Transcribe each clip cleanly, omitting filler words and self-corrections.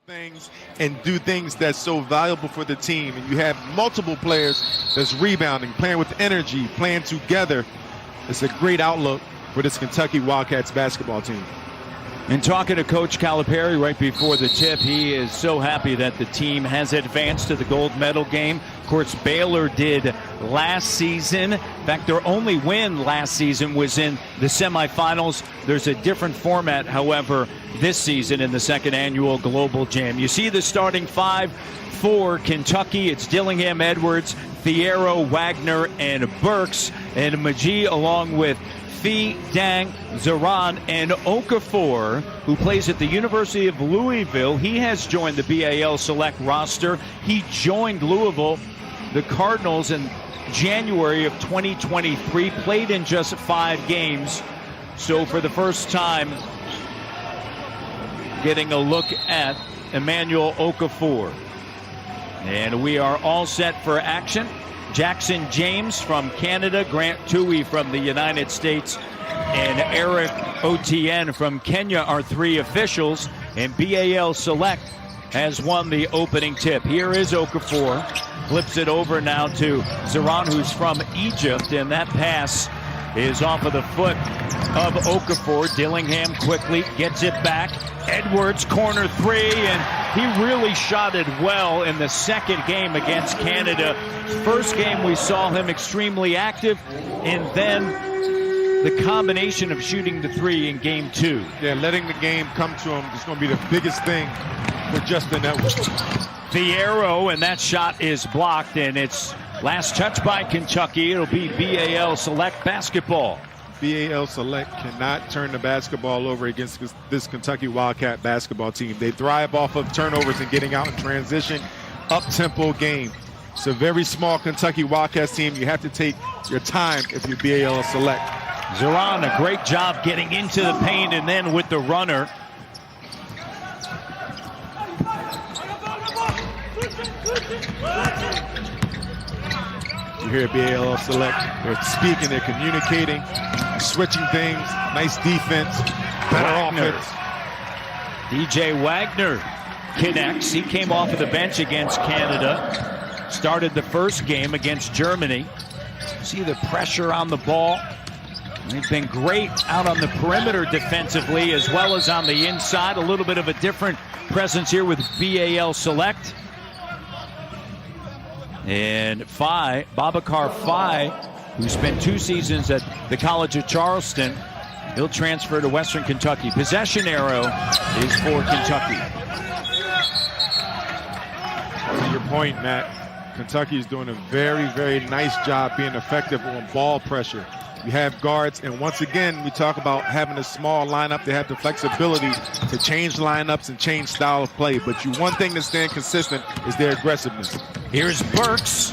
things and do things that's so valuable for the team, and you have multiple players that's rebounding, playing with energy, playing together. It's a great outlook for this Kentucky Wildcats basketball team. And talking to Coach Calipari right before the tip, he is so happy that the team has advanced to the gold medal game. Of course, Baylor did last season. In fact, their only win last season was in the semifinals. There's a different format, however, this season in the second annual GLOBL Jam. You see the starting five for Kentucky. It's Dillingham, Edwards, Fierro, Wagner, and Burks. And Magee along with Fee, Dang, Zaran, and Okafor, who plays at the University of Louisville. He has joined the BAL Select roster. He joined Louisville, the Cardinals, in January of 2023, played in just 5 games. So for the first time, getting a look at Emmanuel Okafor. And we are all set for action. Jackson James from Canada, Grant Tui from the United States, and Eric Otieno from Kenya are 3 officials. And BAL Select has won the opening tip. Here is Okafor. Flips it over now to Zaran, who's from Egypt, and that pass is off of the foot of Okafor. Dillingham quickly gets it back. Edwards, corner 3, and he really shot it well in the second game against Canada. First game we saw him extremely active, and then the combination of shooting the 3 in game 2. Yeah, letting the game come to him is going to be the biggest thing for Justin Edwards. Fierro, and that shot is blocked, and it's last touch by Kentucky. It'll be BAL Select basketball. BAL Select cannot turn the basketball over against this Kentucky Wildcat basketball team. They thrive off of turnovers and getting out in transition, up-tempo game. It's a very small Kentucky Wildcats team. You have to take your time if you're BAL Select. Zaran, a great job getting into the paint and then with the runner. You hear BAL Select, they're speaking, they're communicating, switching things, nice defense, better offense. DJ Wagner connects. He came off of the bench against Canada, started the first game against Germany. See the pressure on the ball. They've been great out on the perimeter defensively as well as on the inside. A little bit of a different presence here with BAL Select. And Babacar Faye, who spent 2 seasons at the College of Charleston, he'll transfer to Western Kentucky. Possession arrow is for Kentucky. To your point, Matt, Kentucky is doing a very, very nice job being effective on ball pressure. You have guards, and once again, we talk about having a small lineup. They have the flexibility to change lineups and change style of play. But one thing that's staying consistent is their aggressiveness. Here's Burks,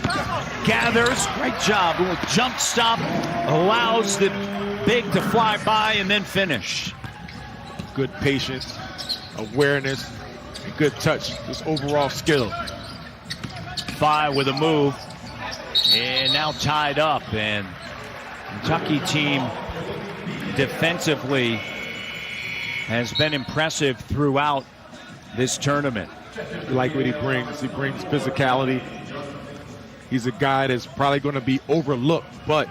gathers, great job. Jump stop, allows the big to fly by and then finish. Good patience, awareness, and good touch. Just overall skill. Faye with a move, and now tied up. And Kentucky team defensively has been impressive throughout this tournament. I like what he brings. He brings physicality. He's a guy that's probably going to be overlooked, but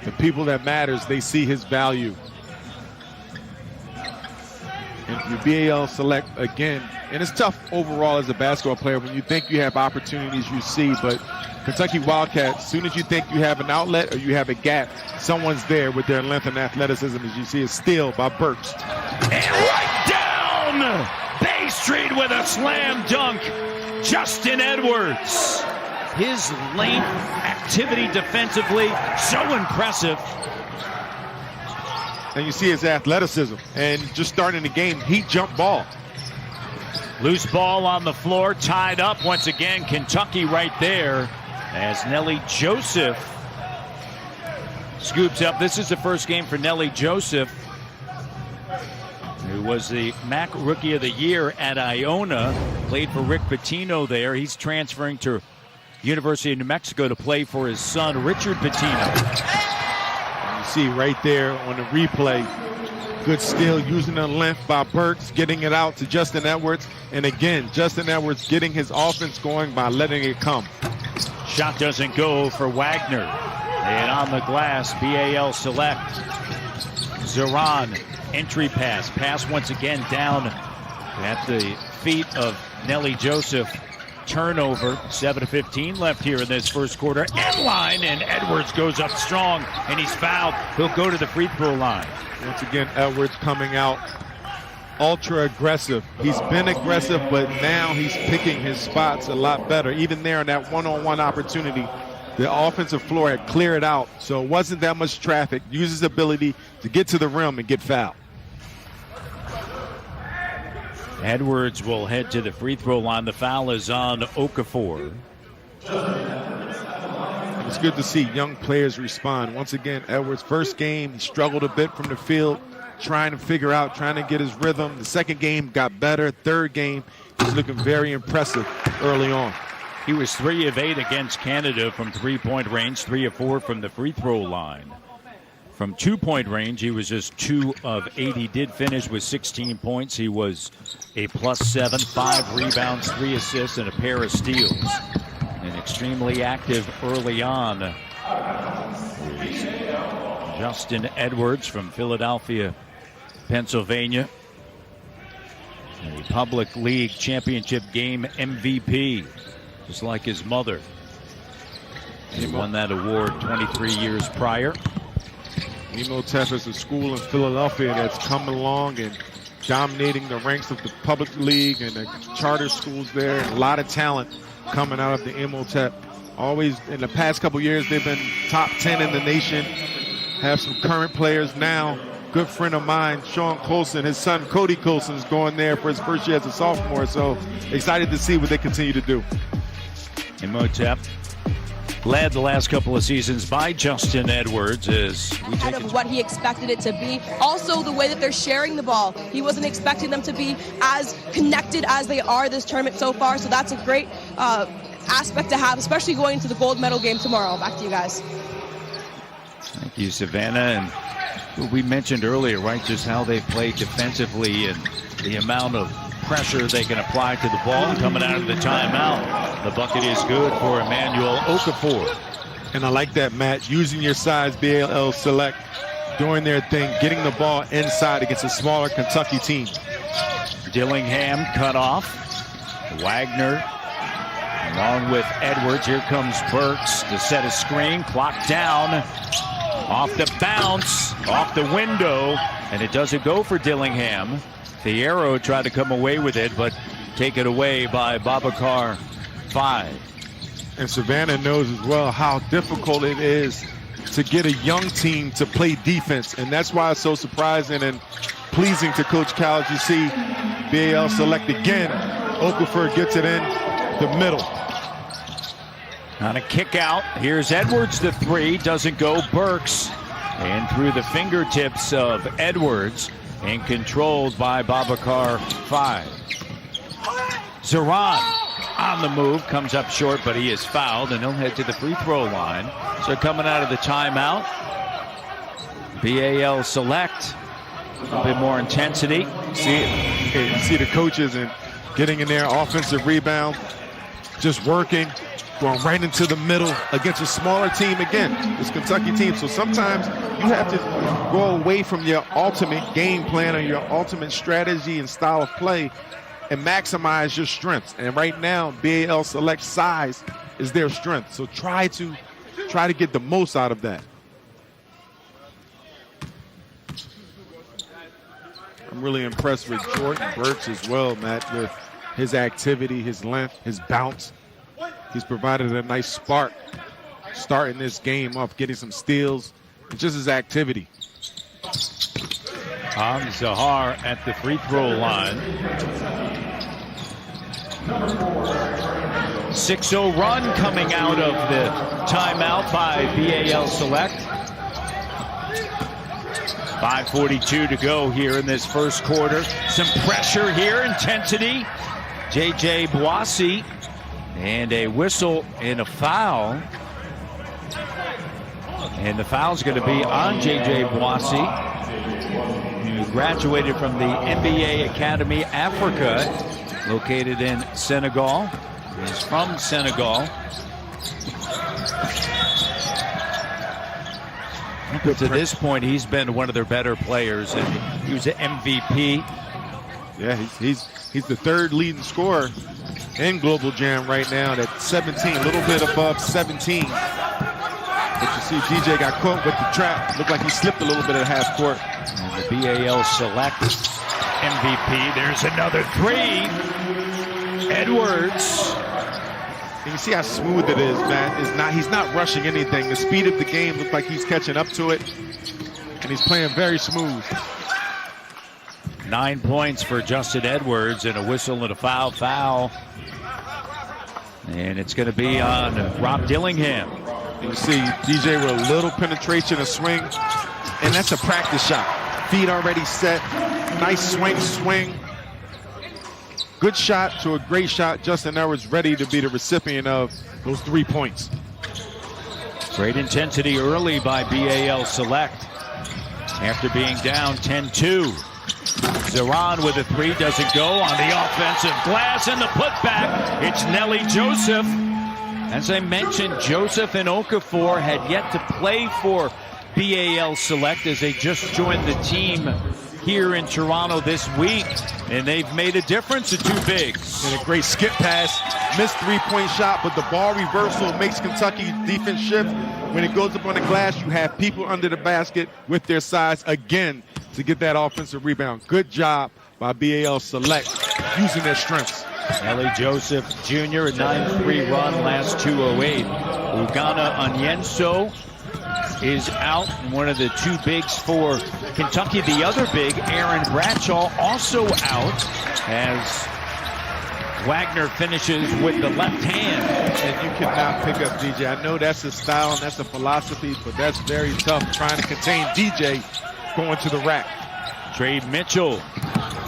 the people that matters, they see his value. And you BAL Select again, and it's tough overall as a basketball player when you think you have opportunities you see, but Kentucky Wildcats, as soon as you think you have an outlet or you have a gap, someone's there with their length and athleticism. As you see, a steal by Burks. And right down Bay Street with a slam dunk, Justin Edwards. His length, activity defensively, so impressive. And you see his athleticism. And just starting the game, he jumped ball. Loose ball on the floor, tied up once again. Kentucky right there as Nelly Joseph scoops up. This is the first game for Nelly Joseph, who was the MAC Rookie of the Year at Iona. Played for Rick Pitino there. He's transferring to University of New Mexico to play for his son, Richard Pitino. You see right there on the replay, Good steal, using the length by Burks, getting it out to Justin Edwards. And again, Justin Edwards getting his offense going by letting it come. Shot doesn't go for Wagner. And on the glass, BAL Select. Zeron, entry pass. Pass once again down at the feet of Nelly Joseph. Turnover, 7:15 left here in this first quarter. End line, and Edwards goes up strong, and he's fouled. He'll go to the free throw line. Once again, Edwards coming out ultra aggressive. He's been aggressive, but now he's picking his spots a lot better. Even there in that one-on-one opportunity, the offensive floor had cleared out, so it wasn't that much traffic. Used his ability to get to the rim and get fouled. Edwards will head to the free throw line. The foul is on Okafor. It's good to see young players respond. Once again, Edwards' first game, he struggled a bit from the field, trying to figure out, trying to get his rhythm. The second game got better. Third game, he's looking very impressive early on. He was 3 of 8 against Canada from three-point range, 3 of 4 from the free throw line. From two-point range, he was just 2 of 8. He did finish with 16 points. He was a +7, 5 rebounds, 3 assists, and a pair of steals. And extremely active early on. Justin Edwards from Philadelphia, Pennsylvania. A Public League Championship game MVP, just like his mother. He won that award 23 years prior. Imhotep is a school in Philadelphia that's coming along and dominating the ranks of the public league and the charter schools there. And a lot of talent coming out of the Imhotep. Always, in the past couple years, they've been top 10 in the nation. Have some current players now. Good friend of mine, Sean Colson, his son Cody Colson is going there for his first year as a sophomore. So excited to see what they continue to do. Imhotep led the last couple of seasons by Justin Edwards as we take of what he expected it to be. Also, the way that they're sharing the ball. He wasn't expecting them to be as connected as they are this tournament so far. So that's a great aspect to have, especially going into the gold medal game tomorrow. Back to you guys. Thank you, Savannah. And we mentioned earlier, right, just how they play defensively and the amount of pressure they can apply to the ball coming out of the timeout. The bucket is good for Emmanuel Okafor. And I like that, Matt, using your size, BAL Select, doing their thing, getting the ball inside against a smaller Kentucky team. Dillingham cut off. Wagner along with Edwards. Here comes Burks to set a screen. Clock down. Off the bounce, off the window, and it doesn't go for Dillingham. Fierro tried to come away with it, but taken away by Babacar 5. And Savannah knows as well how difficult it is to get a young team to play defense, and that's why it's so surprising and pleasing to Coach Cal. You see BAL Select again. Okafor gets it in the middle. On a kick out, here's Edwards, the 3, doesn't go. Burks, and through the fingertips of Edwards, and controlled by Babacar 5. Zeron on the move, comes up short, but he is fouled, and he'll head to the free throw line. So coming out of the timeout, BAL Select, a bit more intensity. See the coaches and getting in there, offensive rebound, just working. Going right into the middle against a smaller team again, this Kentucky team. So sometimes you have to go away from your ultimate game plan or your ultimate strategy and style of play and maximize your strengths. And right now, BAL Select size is their strength. So try to get the most out of that. I'm really impressed with Jordan Burks as well, Matt, with his activity, his length, his bounce. He's provided a nice spark starting this game off, getting some steals, and just his activity. Zahar at the free throw line. 6-0 run coming out of the timeout by BAL Select. 5:42 to go here in this first quarter. Some pressure here, intensity. JJ Boissy. And a whistle and a foul. And the foul's going to be on J.J. Boissy. He graduated from the NBA Academy Africa, located in Senegal. He's from Senegal. But to this point, he's been one of their better players, and he was an MVP. Yeah, he's the third leading scorer in Global Jam right now at 17, a little bit above 17. But you see DJ got caught with the trap. Looked like he slipped a little bit at half court. And the BAL Select MVP. There's another three. Edwards. And you see how smooth it is, man. He's not rushing anything. The speed of the game looks like he's catching up to it. And he's playing very smooth. 9 points for Justin Edwards, and a whistle and a foul. And it's going to be on Rob Dillingham. You see DJ with a little penetration, a swing, and that's a practice shot. Feet already set, nice swing. Good shot to a great shot. Justin Edwards ready to be the recipient of those 3 points. Great intensity early by BAL Select after being down 10-2. Zeron with a three, doesn't go on the offensive glass, and the putback. It's Nelly Joseph. As I mentioned, Joseph and Okafor had yet to play for BAL Select as they just joined the team here in Toronto this week, and they've made a difference, the two bigs. And a great skip pass, missed three-point shot, but the ball reversal makes Kentucky's defense shift. When it goes up on the glass, you have people under the basket with their size again to get that offensive rebound. Good job by BAL Select using their strengths. Nelly Joseph Jr., a 9-3 run, last 2:08. Ugana Onyenso is out, and one of the two bigs for Kentucky. The other big, Aaron Bradshaw, also out as Wagner finishes with the left hand. And you cannot pick up DJ. I know that's his style and that's a philosophy, but that's very tough trying to contain DJ going to the rack. Trey Mitchell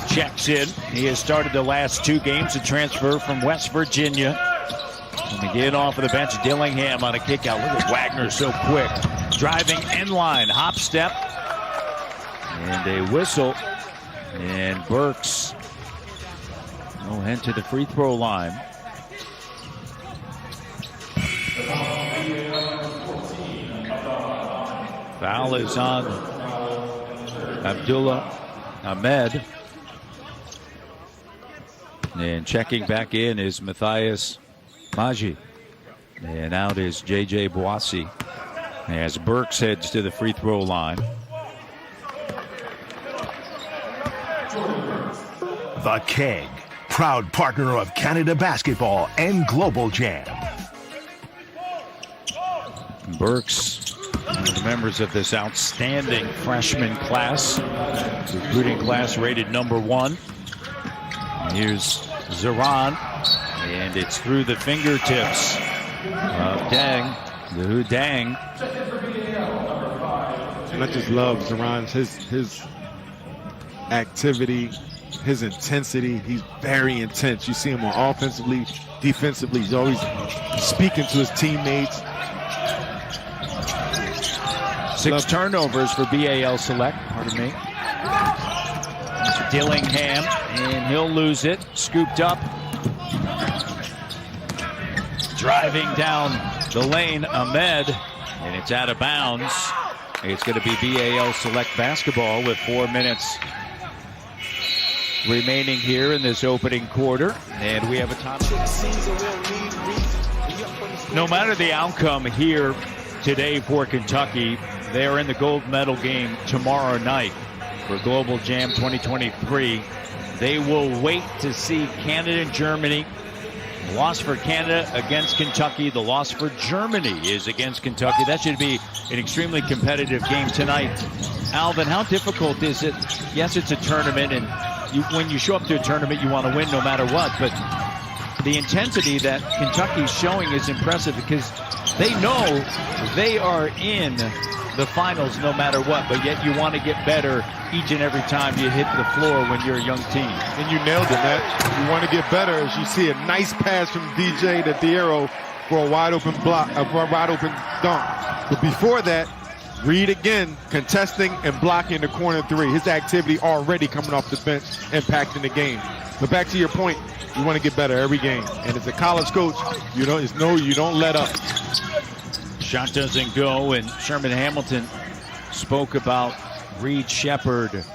checks in. He has started the last two games, a transfer from West Virginia. And again off of the bench, Dillingham on a kick out. Look at Wagner, so quick. Driving end line, hop step. And a whistle. And Burks will head to the free throw line. Foul is on Abdullah Ahmed. And checking back in is Matthias Maji. And out is J.J. Boissy as Burks heads to the free throw line. The Keg, proud partner of Canada Basketball and Global Jam. Burks, one of the members of this outstanding freshman class, recruiting class rated #1. Here's Zeron, and it's through the fingertips of Dang, the Dang. And I just love Zeron's his activity, his intensity. He's very intense. You see him on offensively, defensively. He's always speaking to his teammates. 6 turnovers for BAL Select, pardon me. Dillingham, and he'll lose it. Scooped up. Driving down the lane, Ahmed, and it's out of bounds. It's going to be BAL Select basketball with 4 minutes remaining here in this opening quarter. And we have a time. No matter the outcome here today for Kentucky, they are in the gold medal game tomorrow night for Global Jam 2023. They will wait to see Canada and Germany. The loss for Canada against Kentucky. The loss for Germany is against Kentucky. That should be an extremely competitive game tonight. Alvin, how difficult is it? Yes, it's a tournament, and when you show up to a tournament, you want to win no matter what. But the intensity that Kentucky's showing is impressive because they know they are in the finals no matter what, but yet you want to get better each and every time you hit the floor when you're a young team. And you nailed it, Matt. You want to get better as you see a nice pass from DJ to Diero for a wide open block, for a wide open dunk. But before that, Reed again, contesting and blocking the corner three. His activity already coming off the bench, impacting the game. But back to your point, you want to get better every game. And as a college coach, you don't let up. Shot doesn't go, and Sherman Hamilton spoke about Reed Sheppard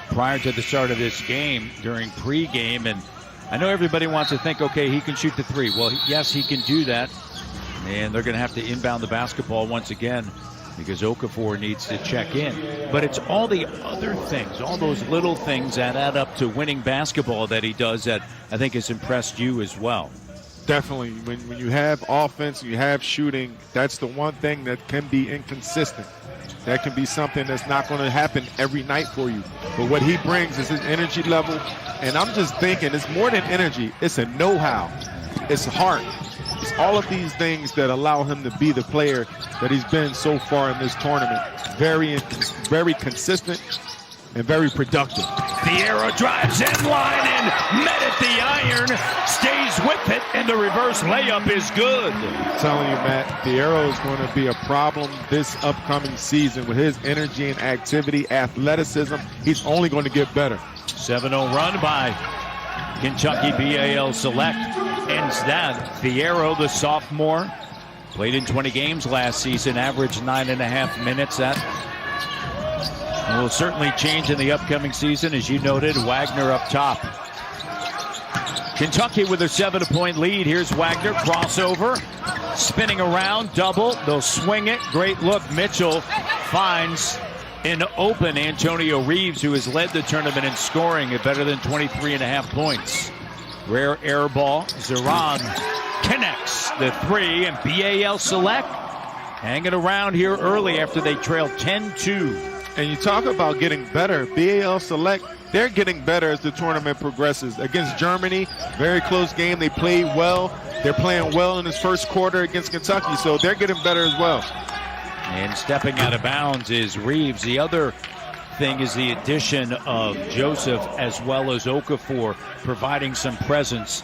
prior to the start of this game during pregame. And I know everybody wants to think, okay, he can shoot the three. Well, yes, he can do that. And they're going to have to inbound the basketball once again because Okafor needs to check in. But it's all the other things, all those little things that add up to winning basketball that he does that I think has impressed you as well. Definitely. When you have offense, you have shooting, that's the one thing that can be inconsistent. That can be something that's not going to happen every night for you. But what he brings is his energy level. And I'm just thinking it's more than energy. It's a know-how. It's heart. It's all of these things that allow him to be the player that he's been so far in this tournament. Very consistent and very productive. Fierro drives in line and met at the iron, stays with it, and the reverse layup is good. I'm telling you, Matt, Fierro is going to be a problem this upcoming season with his energy and activity, athleticism. He's only going to get better. 7-0 run by Kentucky BAL Select ends that. Fierro, the sophomore, played in 20 games last season, averaged 9.5 minutes. That will certainly change in the upcoming season, as you noted. Wagner up top. Kentucky with a 7-point lead. Here's Wagner, crossover, spinning around, double. They'll swing it. Great look. Mitchell finds an open Antonio Reeves, who has led the tournament in scoring at better than 23.5 points. Rare air ball. Zeron connects the three, and BAL Select hanging around here early after they trail 10-2. And you talk about getting better. BAL Select, they're getting better as the tournament progresses. Against Germany, very close game. They played well. They're playing well in this first quarter against Kentucky, so they're getting better as well. And stepping out of bounds is Reeves. The other thing is the addition of Joseph as well as Okafor, providing some presence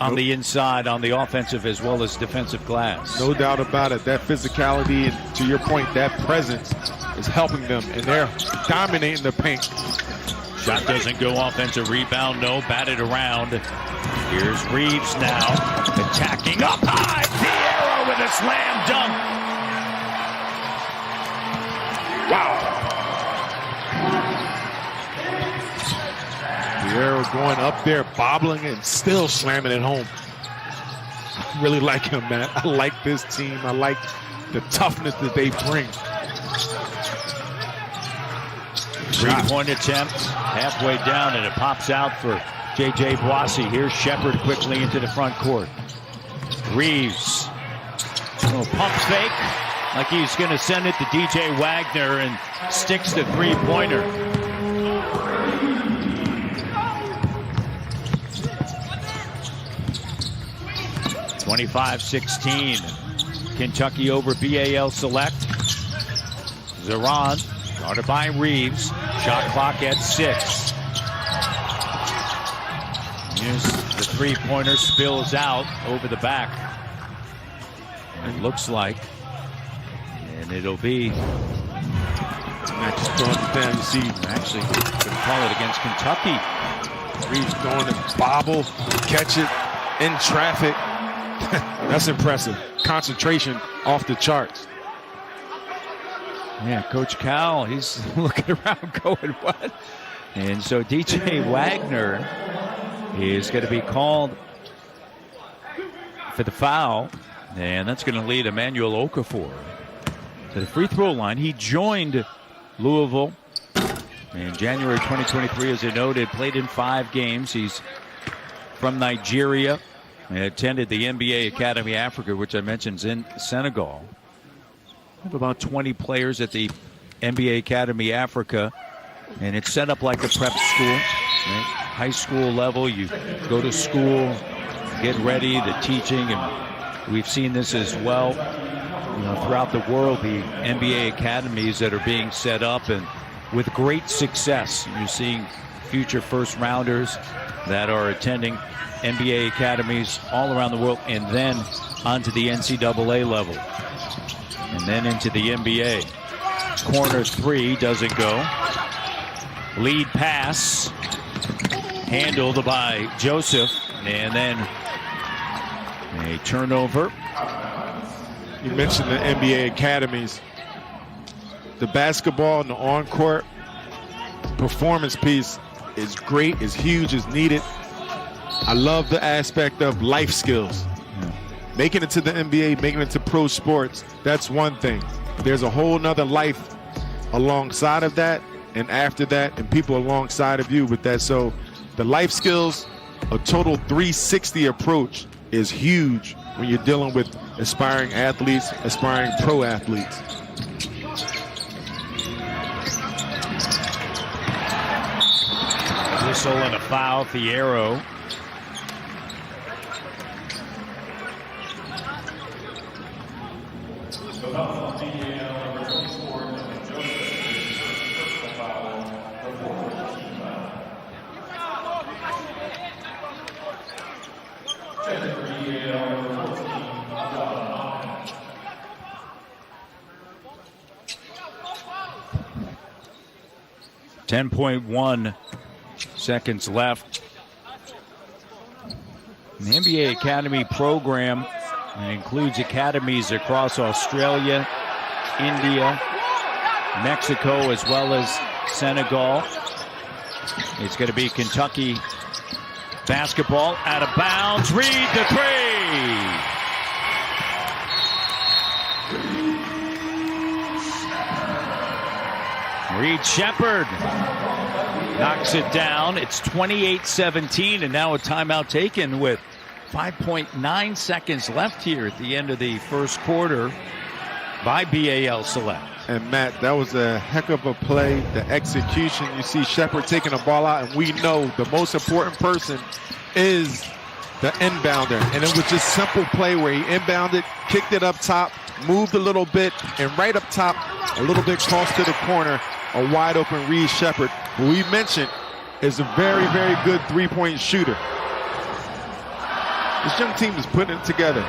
on the inside, on the offensive as well as defensive glass. No doubt about it. That physicality, and to your point, that presence is helping them, and they're dominating the paint. Shot doesn't go. Offensive rebound, no. Batted around. Here's Reeves now, attacking up high. Fierro with a slam dunk. Wow. Fierro going up there, bobbling and still slamming it home. I really like him, man. I like this team. I like the toughness that they bring. Three-point attempt, halfway down, and it pops out for J.J. Boissy. Here's Sheppard quickly into the front court. Reeves, a little pump fake, like he's going to send it to D.J. Wagner, and sticks the three-pointer. (25-16). Kentucky over BAL Select. Zeron, guarded by Reeves. Shot clock at 6. Here's the three-pointer, spills out over the back. It looks like. And it'll be. Not just throwing it down. You see, Actually, could call it against Kentucky. Reeves going to bobble, catch it in traffic. That's impressive. Concentration off the charts. Yeah, Coach Cal, he's looking around going, what? And so DJ Wagner is going to be called for the foul, and that's going to lead Emmanuel Okafor to the free throw line. He joined Louisville in January 2023, as I noted, played in 5 games. He's from Nigeria and attended the NBA Academy Africa, which I mentioned is in Senegal. We have about 20 players at the NBA Academy Africa, and it's set up like a prep school, right? High school level. You go to school, get ready, the teaching, and we've seen this as well, throughout the world, the NBA academies that are being set up, and with great success. You're seeing future first rounders that are attending NBA academies all around the world, and then onto the NCAA level, and then into the NBA. Corner three doesn't go. Lead pass handled by Joseph, and then a turnover. You mentioned the NBA academies. The basketball and the on-court performance piece is great, is huge, is needed. I love the aspect of life skills. Making it to the NBA, making it to pro sports, that's one thing. There's a whole nother life alongside of that and after that, and people alongside of you with that. So the life skills, a total 360 approach is huge when you're dealing with aspiring athletes, aspiring pro athletes. Whistle and a foul, Fierro. .1 seconds left. The NBA Academy program includes academies across Australia, India, Mexico, as well as Senegal. It's going to be Kentucky basketball out of bounds. Reed the three. Reed Shepherd knocks it down. It's 28-17, and now a timeout taken with 5.9 seconds left here at the end of the first quarter by BAL Select. And Matt, that was a heck of a play. The execution, you see Shepherd taking the ball out, and we know the most important person is the inbounder. And it was just simple play where he inbounded, kicked it up top, moved a little bit, and right up top, a little bit cross to the corner, a wide open Reed Shepherd, who we mentioned is a very, very good three-point shooter. This young team is putting it together.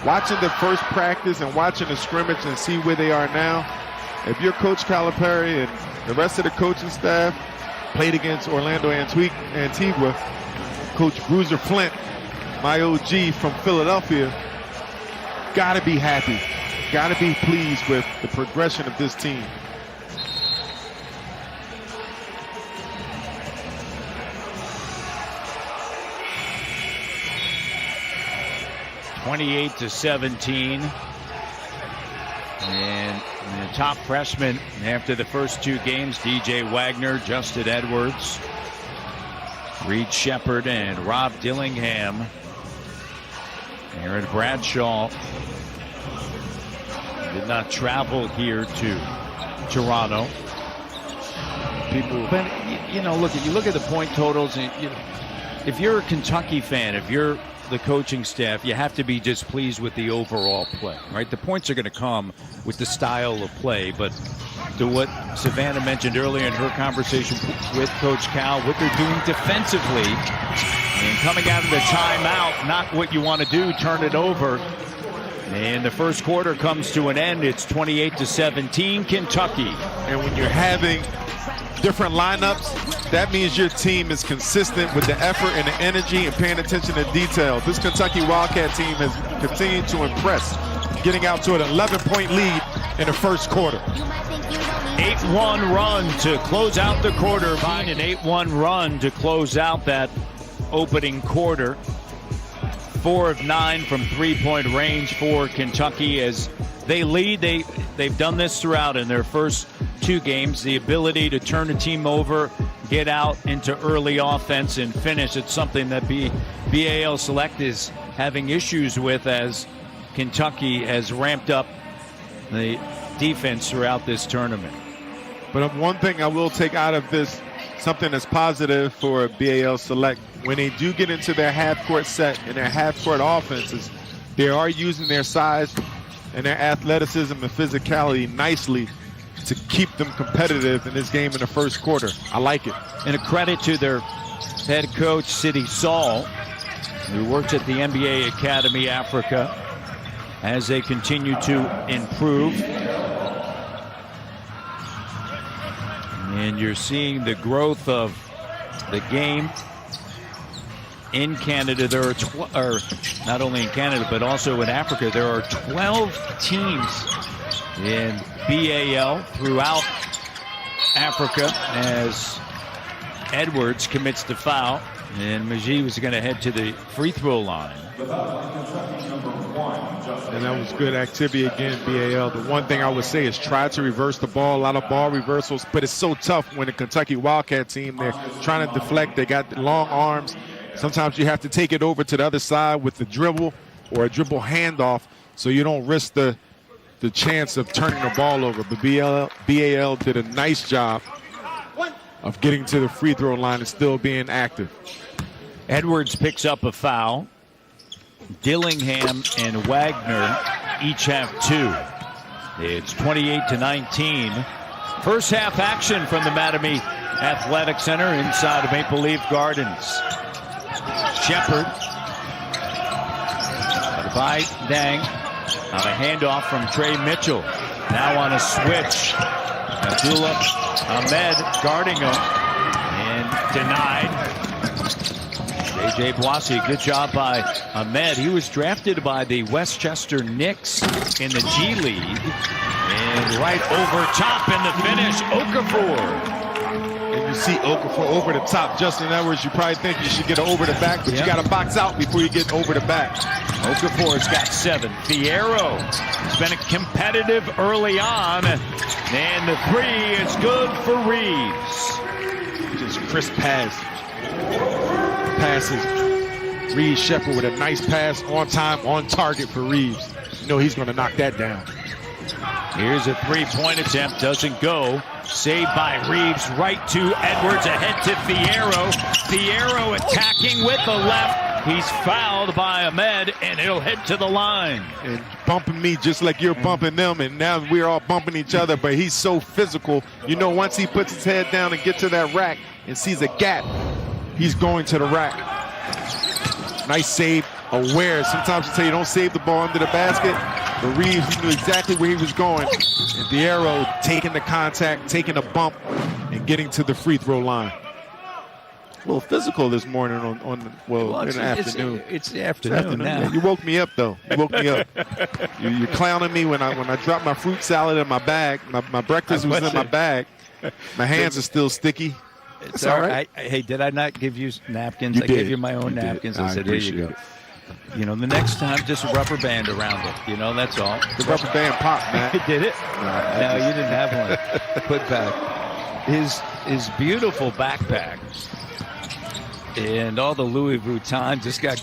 Watching the first practice and watching the scrimmage and see where they are now. If you're Coach Calipari and the rest of the coaching staff played against Orlando Antigua, Coach Bruiser Flint, my OG from Philadelphia, got to be happy, got to be pleased with the progression of this team. (28-17), and the top freshman after the first two games, DJ Wagner, Justin Edwards, Reed Shepherd, and Rob Dillingham. Aaron Bradshaw did not travel here to Toronto. But you know, you look at the point totals, and if you're a Kentucky fan, if you're the coaching staff, you have to be displeased with the overall play, right? The points are going to come with the style of play, but to what Savannah mentioned earlier in her conversation with Coach Cal, what they're doing defensively and coming out of the timeout, not what you want to do, turn it over. And the first quarter comes to an end. It's 28-17, Kentucky. And when you're having different lineups, that means your team is consistent with the effort and the energy and paying attention to detail. This Kentucky Wildcat team has continued to impress, getting out to an 11-point lead in the first quarter. 8-1 run to close out the quarter. An 8-1 run to close out that opening quarter. 4 of 9 from three-point range for Kentucky as they lead. They've done this throughout in their first two games. The ability to turn a team over, get out into early offense and finish. It's something that BAL Select is having issues with as Kentucky has ramped up the defense throughout this tournament. But one thing I will take out of this, something that's positive for BAL Select, when they do get into their half-court set and their half-court offenses, they are using their size and their athleticism and physicality nicely to keep them competitive in this game in the first quarter. I like it. And a credit to their head coach, Sidney Saul, who works at the NBA Academy Africa, as they continue to improve. And you're seeing the growth of the game in Canada. There are not only in Canada but also in Africa. There are 12 teams in BAL throughout Africa as Edwards commits the foul, and Magee was going to head to the free throw line. And that was good activity again, BAL. The one thing I would say is try to reverse the ball. A lot of ball reversals, but it's so tough when the Kentucky Wildcat team, they're trying to deflect. They got long arms. Sometimes you have to take it over to the other side with the dribble or a dribble handoff so you don't risk the chance of turning the ball over. But BAL did a nice job of getting to the free throw line and still being active. Edwards picks up a foul. Dillingham and Wagner each have 2. It's 28-19. First half action from the Mattamy Athletic Centre inside of Maple Leaf Gardens. Shepard by Dang on a handoff from Trey Mitchell. Now on a switch. Abdullah Ahmed guarding him and denied. J.J. Boissy, good job by Ahmed. He was drafted by the Westchester Knicks in the G League. And right over top in the finish, Okafor. And you see Okafor over the top. Justin Edwards, you probably think you should get an over the back, but you got to box out before you get over the back. Okafor's got 7. Fierro has been competitive early on. And the 3 is good for Reeves. Just crisp passes. Reeves Shepard with a nice pass on time, on target for Reeves. You know he's going to knock that down. Here's a 3-point attempt, doesn't go. Saved by Reeves, right to Edwards, ahead to Fierro. Fierro attacking with the left. He's fouled by Ahmed, and it'll head to the line. And bumping me just like you're bumping them, and now we're all bumping each other, but he's so physical. You know, once he puts his head down and gets to that rack and sees a gap, he's going to the rack. Nice save, aware. Sometimes you tell you don't save the ball under the basket, but Reeves, he knew exactly where he was going. And the arrow taking the contact, taking a bump, and getting to the free throw line. A little physical this morning in the afternoon. It's the afternoon now. Yeah, you woke me up, though. You woke me up. You're clowning me when I dropped my fruit salad in my bag. My breakfast was in my bag. My hands are still sticky. It's all right. Hey, did I not give you napkins? I gave you my own napkins. I said, here you go. You know, the next time, just a rubber band around it. You know, that's all. The rubber band popped, man. Did it? No, you didn't have one. Put back. His beautiful backpack and all the Louis Vuitton just got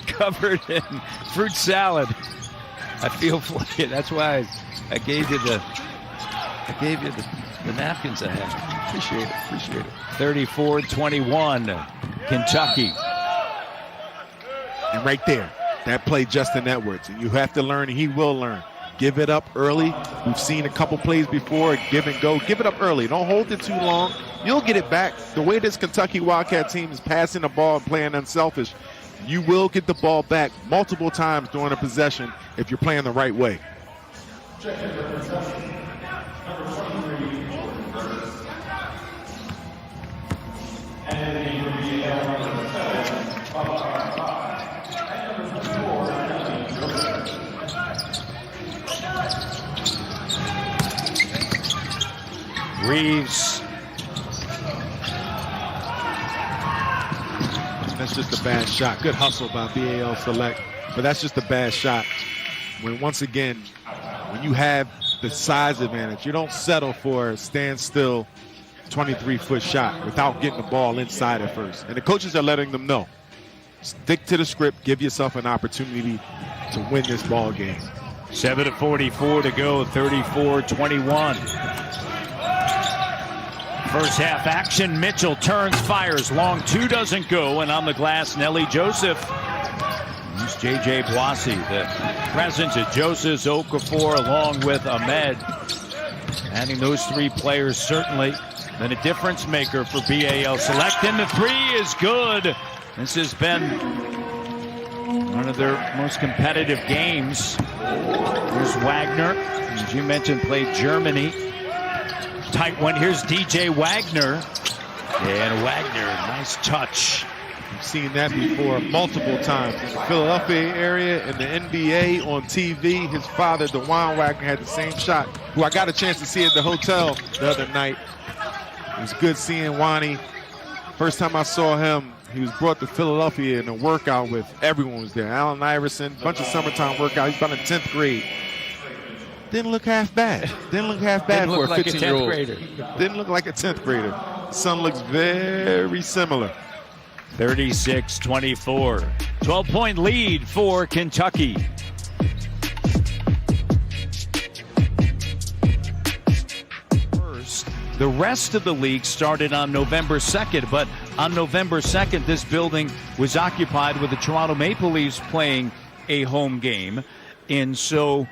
covered in fruit salad. I feel for you. That's why I gave you the napkins I have. Appreciate it. 34-21, Kentucky. And right there, that play Justin Edwards. And you have to learn, and he will learn. Give it up early. We've seen a couple plays before, give and go. Give it up early. Don't hold it too long. You'll get it back. The way this Kentucky Wildcat team is passing the ball and playing unselfish, you will get the ball back multiple times during a possession if you're playing the right way. Reeves. That's just a bad shot. Good hustle by BAL Select, but that's just a bad shot. Once again, when you have the size advantage, you don't settle for a standstill 23-foot shot without getting the ball inside at first. And the coaches are letting them know. Stick to the script. Give yourself an opportunity to win this ball game. 7:44 to go, 34-21. First half action, Mitchell turns, fires, long 2 doesn't go, and on the glass, Nelly Joseph. Here's J.J. Boissy, the presence of Joseph, Okafor, along with Ahmed. Adding those 3 players certainly been a difference maker for BAL Select, and the 3 is good. This has been one of their most competitive games. Here's Wagner, as you mentioned, played Germany tight one. Here's DJ Wagner. And Wagner, nice touch. I've seen that before multiple times. In the Philadelphia area, in the NBA, on TV. His father, DeJuan Wagner, had the same shot, who I got a chance to see at the hotel the other night. It was good seeing Wani. First time I saw him, he was brought to Philadelphia in a workout with everyone was there. Allen Iverson, bunch of summertime workout. He's about in 10th grade. Didn't look half bad. Didn't look half bad for a 15-year-old. Didn't look like a 10th grader. Son looks very similar. 36-24. 12-point lead for Kentucky. The rest of the league started on November 2nd, but on November 2nd, this building was occupied with the Toronto Maple Leafs playing a home game. And so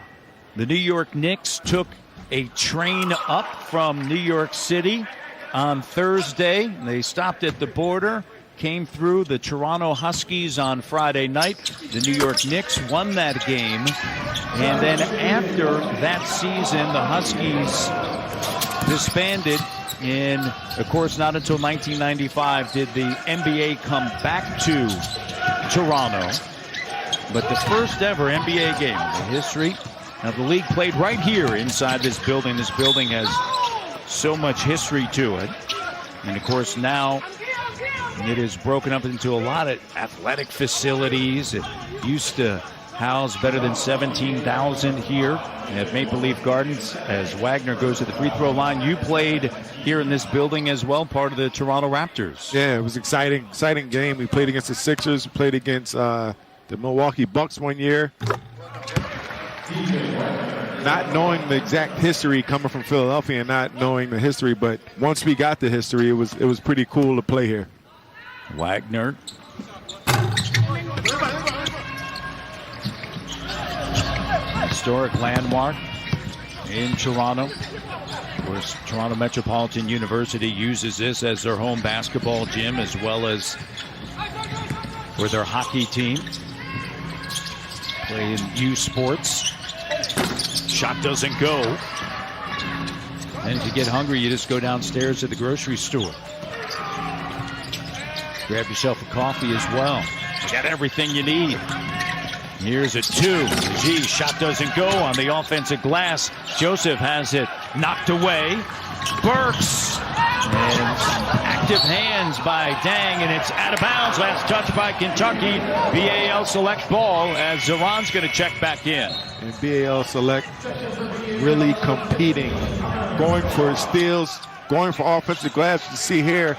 the New York Knicks took a train up from New York City on Thursday. They stopped at the border, came through the Toronto Huskies on Friday night. The New York Knicks won that game. And then after that season, the Huskies disbanded. And of course, not until 1995 did the NBA come back to Toronto. But the first ever NBA game in the history of the league played right here inside this building. This building has so much history to it. And of course, now it is broken up into a lot of athletic facilities. It used to house better than 17,000 here at Maple Leaf Gardens. As Wagner goes to the free throw line, you played here in this building as well, part of the Toronto Raptors. Yeah, it was exciting game. We played against the Sixers. We played against the Milwaukee Bucks one year. Not knowing the exact history coming from Philadelphia and not knowing the history, but once we got the history, it was pretty cool to play here. Wagner. Historic landmark in Toronto. Of course, Toronto Metropolitan University uses this as their home basketball gym as well as for their hockey team. Play in U Sports. Shot doesn't go. And if you get hungry, you just go downstairs to the grocery store. Grab yourself a coffee as well. Get everything you need. Here's a two. Gee, shot doesn't go on the offensive glass. Joseph has it knocked away. Burks. And active hands by Dang, and it's out of bounds. Last touch by Kentucky. BAL Select ball as Zaron's going to check back in. And BAL Select really competing, going for steals, going for offensive glass. You see here,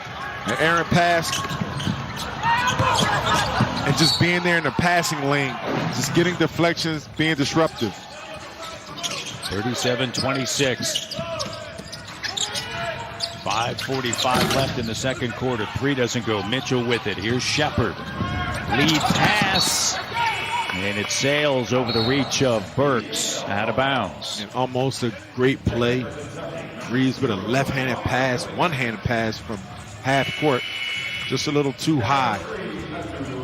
an errant pass. And just being there in the passing lane, just getting deflections, being disruptive. 37-26. 5:45 left in the second quarter. Three doesn't go. Mitchell with it. Here's Shepard. Lead pass. And it sails over the reach of Burks. Out of bounds. And almost a great play. Reeves with a left-handed pass, one-handed pass from half court. Just a little too high.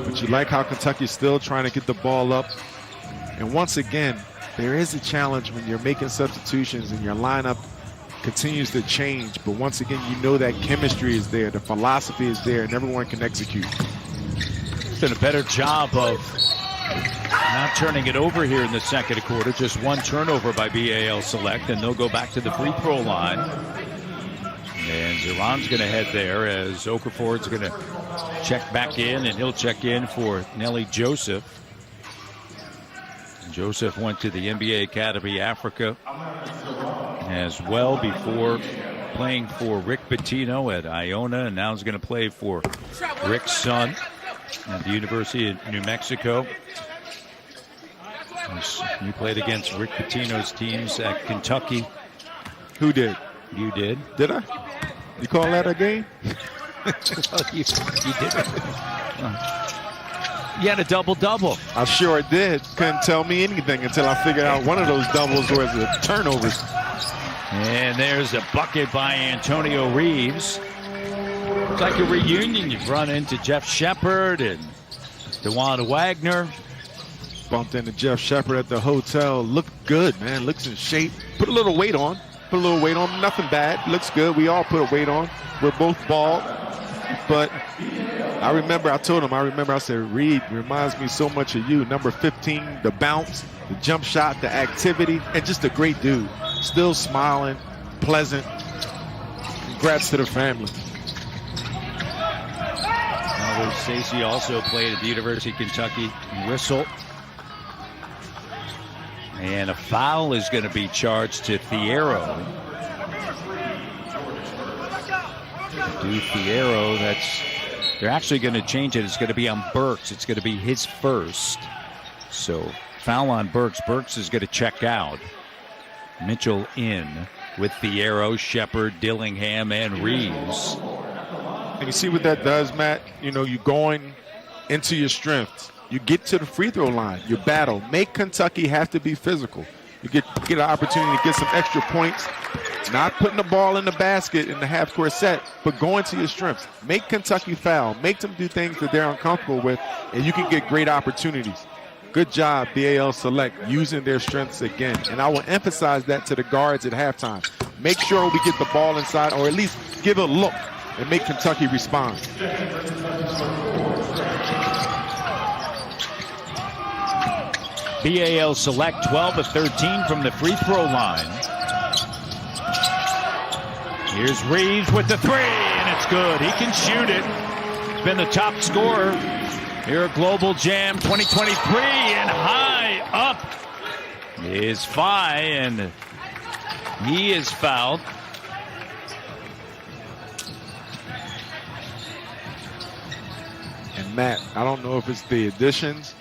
But you like how Kentucky's still trying to get the ball up. And once again, there is a challenge when you're making substitutions and your lineup continues to change. But once again, you know that chemistry is there, the philosophy is there, and everyone can execute. It's been a better job of not turning it over here in the second quarter. Just one turnover by BAL Select, and they'll go back to the free throw line. And Zaron's going to head there as Okafor's going to check back in, and he'll check in for Nelly Joseph. Joseph went to the NBA Academy Africa as well before playing for Rick Pitino at Iona, and now he's going to play for Rick's son at the University of New Mexico. You played against Rick Pitino's teams at Kentucky. Who did? You did. Did I? You call that a game? Well, you did it. You had a double-double. I sure did. Couldn't tell me anything until I figured out one of those doubles was the turnovers. And there's a bucket by Antonio Reeves. Looks like a reunion. You've run into Jeff Shepard and DeJuan Wagner. Bumped into Jeff Shepard at the hotel. Looked good, man. Looks in shape. Put a little weight on. put a little weight on. Nothing bad. Looks good. We all put a weight on. We're both bald. But I told him, I said, Reed reminds me so much of you. Number 15, the bounce, the jump shot, the activity, and just a great dude. Still smiling, pleasant. Congrats to the family. Stacey also played at the University of Kentucky. Whistle. And a foul is going to be charged to Fierro. They're actually going to change it. It's going to be on Burks. It's going to be his first. So foul on Burks. Burks is going to check out. Mitchell in with Fierro, Shepard, Dillingham, and Reeves. And you see what that does, Matt? You know, you're going into your strengths. You get to the free throw line. You battle. Make Kentucky have to be physical. You get an opportunity to get some extra points. Not putting the ball in the basket in the half-court set, but going to your strengths. Make Kentucky foul. Make them do things that they're uncomfortable with, and you can get great opportunities. Good job, BAL Select, using their strengths again. And I will emphasize that to the guards at halftime. Make sure we get the ball inside, or at least give a look and make Kentucky respond. BAL Select 12 of 13 from the free throw line. Here's Reeves with the three, and it's good. He can shoot it. He's been the top scorer here at GLOBL Jam 2023, and high up is Phi, and he is fouled. And Matt, I don't know if it's the additions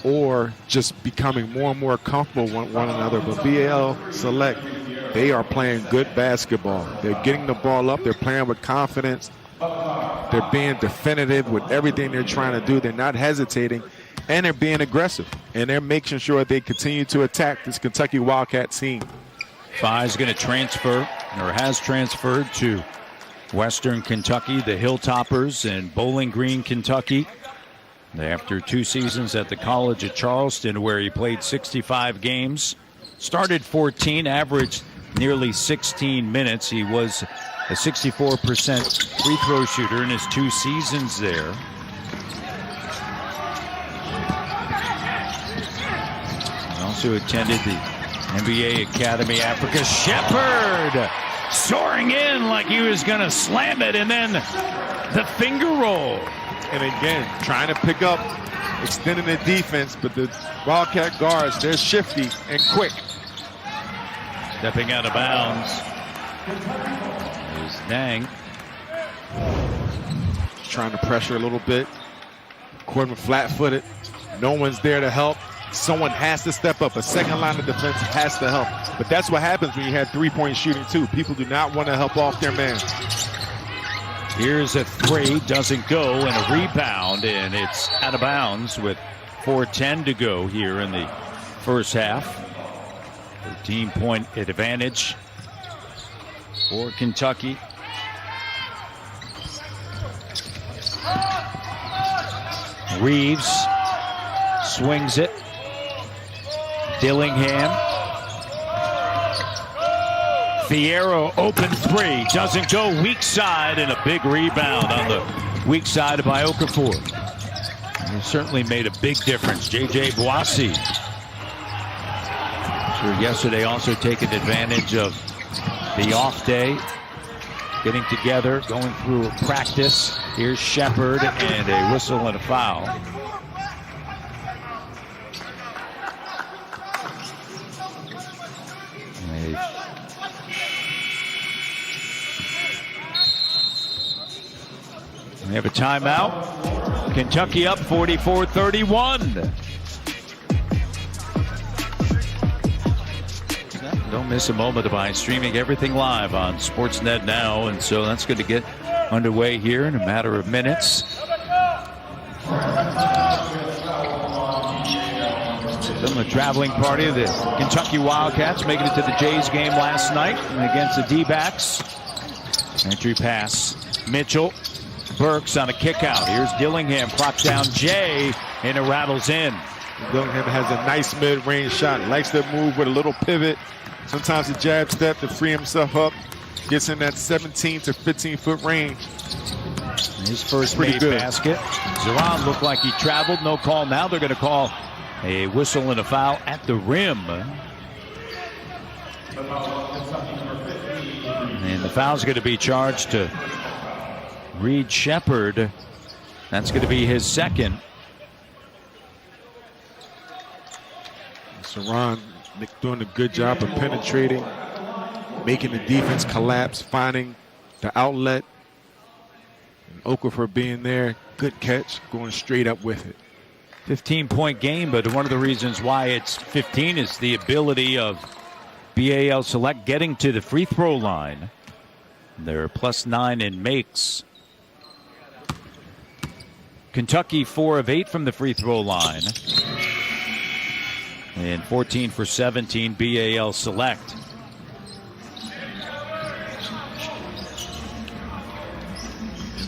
or just becoming more and more comfortable with one another, but BAL Select, they are playing good basketball. They're getting the ball up. They're playing with confidence. They're being definitive with everything they're trying to do. They're not hesitating, and they're being aggressive. And they're making sure they continue to attack this Kentucky Wildcats team. Phi's going to transfer, or has transferred, to Western Kentucky, the Hilltoppers in Bowling Green, Kentucky. After 2 seasons at the College of Charleston, where he played 65 games, started 14, averaged nearly 16 minutes. He was a 64% free throw shooter in his 2 seasons there. He also attended the NBA Academy Africa. Shepard soaring in like he was going to slam it, and then the finger roll. And again, trying to pick up, extending the defense, but the Wildcat guards, they're shifty and quick. Stepping out of bounds is Dang. Trying to pressure a little bit. Corbin flat-footed. No one's there to help. Someone has to step up. A second line of defense has to help. But that's what happens when you have three-point shooting, too. People do not want to help off their man. Here's a three, doesn't go, and a rebound, and it's out of bounds with 4:10 to go here in the first half. 13-point advantage for Kentucky. Reeves swings it. Dillingham. Fierro open three, doesn't go, weak side, and a big rebound on the weak side by Okafor. He certainly made a big difference. J.J. Boissy. Sure, yesterday also taking advantage of the off day, getting together, going through a practice. Here's Shepard, and a whistle and a foul. We have a timeout. Kentucky up 44-31. Don't miss a moment by streaming everything live on Sportsnet now, and so that's going to get underway here in a matter of minutes. From the traveling party of the Kentucky Wildcats, making it to the Jays game last night against the D-backs. Entry pass, Mitchell. Burks on a kick out. Here's Dillingham, clock down Jay, and it rattles in. Dillingham has a nice mid-range shot. Likes to move with a little pivot. Sometimes a jab step to free himself up. Gets in that 17 to 15-foot range. His first Pretty made good. basket. Zoran looked like he traveled. No call now. They're going to call a whistle and a foul at the rim. And the foul's going to be charged to Reed Shepherd. That's going to be his second. Zoran doing a good job of penetrating, making the defense collapse, finding the outlet. And Okafor being there, good catch, going straight up with it. 15-point game, but one of the reasons why it's 15 is the ability of BAL Select getting to the free throw line. They're +9 in makes. Kentucky 4 of 8 from the free throw line. And 14 for 17 BAL Select.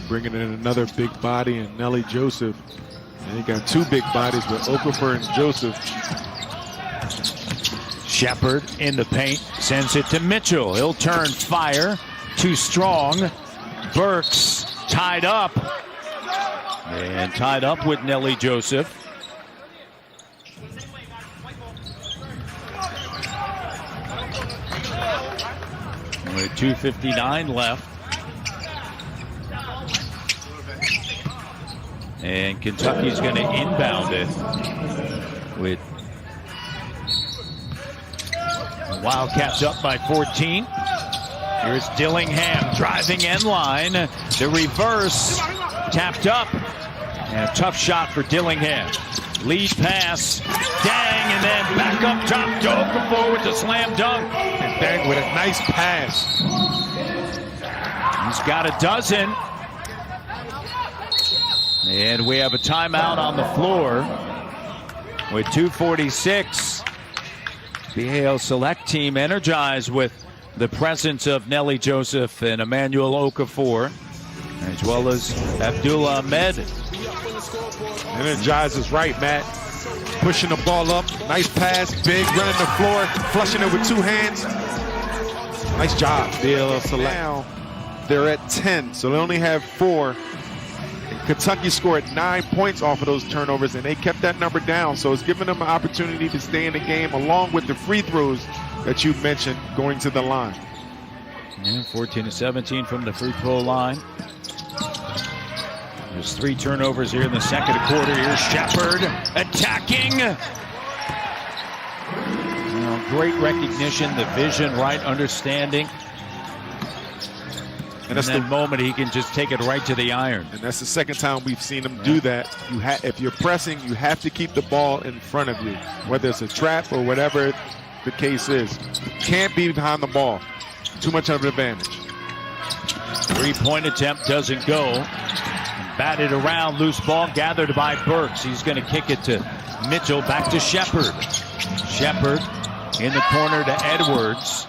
Bringing in another big body and Nelly Joseph. And he got two big bodies with Okafor and Joseph. Shepherd in the paint, sends it to Mitchell. He'll turn fire. Too strong. Burks tied up. And tied up with Nelly Joseph. With 2:59 left. And Kentucky's going to inbound it with the Wildcats up by 14. Here's Dillingham driving end line. The reverse tapped up. And a tough shot for Dillingham. Lead pass. Dang, and then back up top to Okafor with the slam dunk. And Dang with a nice pass. He's got a dozen. And we have a timeout on the floor with 2:46. BAL Select team energized with the presence of Nelly Joseph and Emmanuel Okafor, as well as Abdullah Ahmed. Energized is right, Matt. Pushing the ball up. Nice pass. Big running the floor. Flushing it with two hands. Nice job, BAL Select. Now they're at 10, so they only have 4. Kentucky scored 9 points off of those turnovers, and they kept that number down. So it's giving them an opportunity to stay in the game, along with the free throws that you mentioned going to the line. Yeah, 14 to 17 from the free throw line. There's 3 turnovers here in the second quarter. Here's Shepherd attacking. Great recognition, the vision, right understanding. And that's the moment he can just take it right to the iron. And that's the second time we've seen him do that. If you're pressing, you have to keep the ball in front of you, whether it's a trap or whatever the case is. You can't be behind the ball. Too much of an advantage. 3-point attempt doesn't go. And batted around, loose ball gathered by Burks. He's going to kick it to Mitchell, back to Shepherd. Shepherd in the corner to Edwards.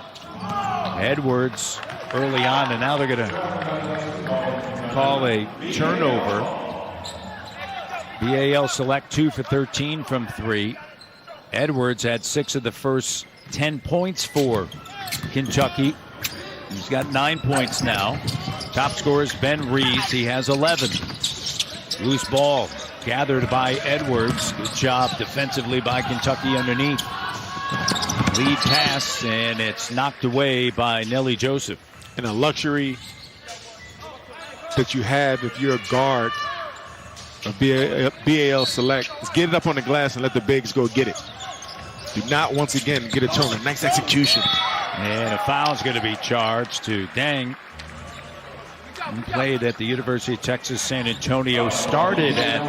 Edwards early on, and now they're going to call a turnover. BAL Select 2 for 13 from 3. Edwards had 6 of the first 10 points for Kentucky. He's got 9 points now. Top scorer is Ben Reeves. He has 11. Loose ball gathered by Edwards. Good job defensively by Kentucky underneath. Lead pass, and it's knocked away by Nelly Joseph. And a luxury that you have if you're a guard of BAL Select is get it up on the glass and let the bigs go get it. Do not once again get a turnover. Nice execution. And a foul is going to be charged to Dang. He played at the University of Texas San Antonio, started at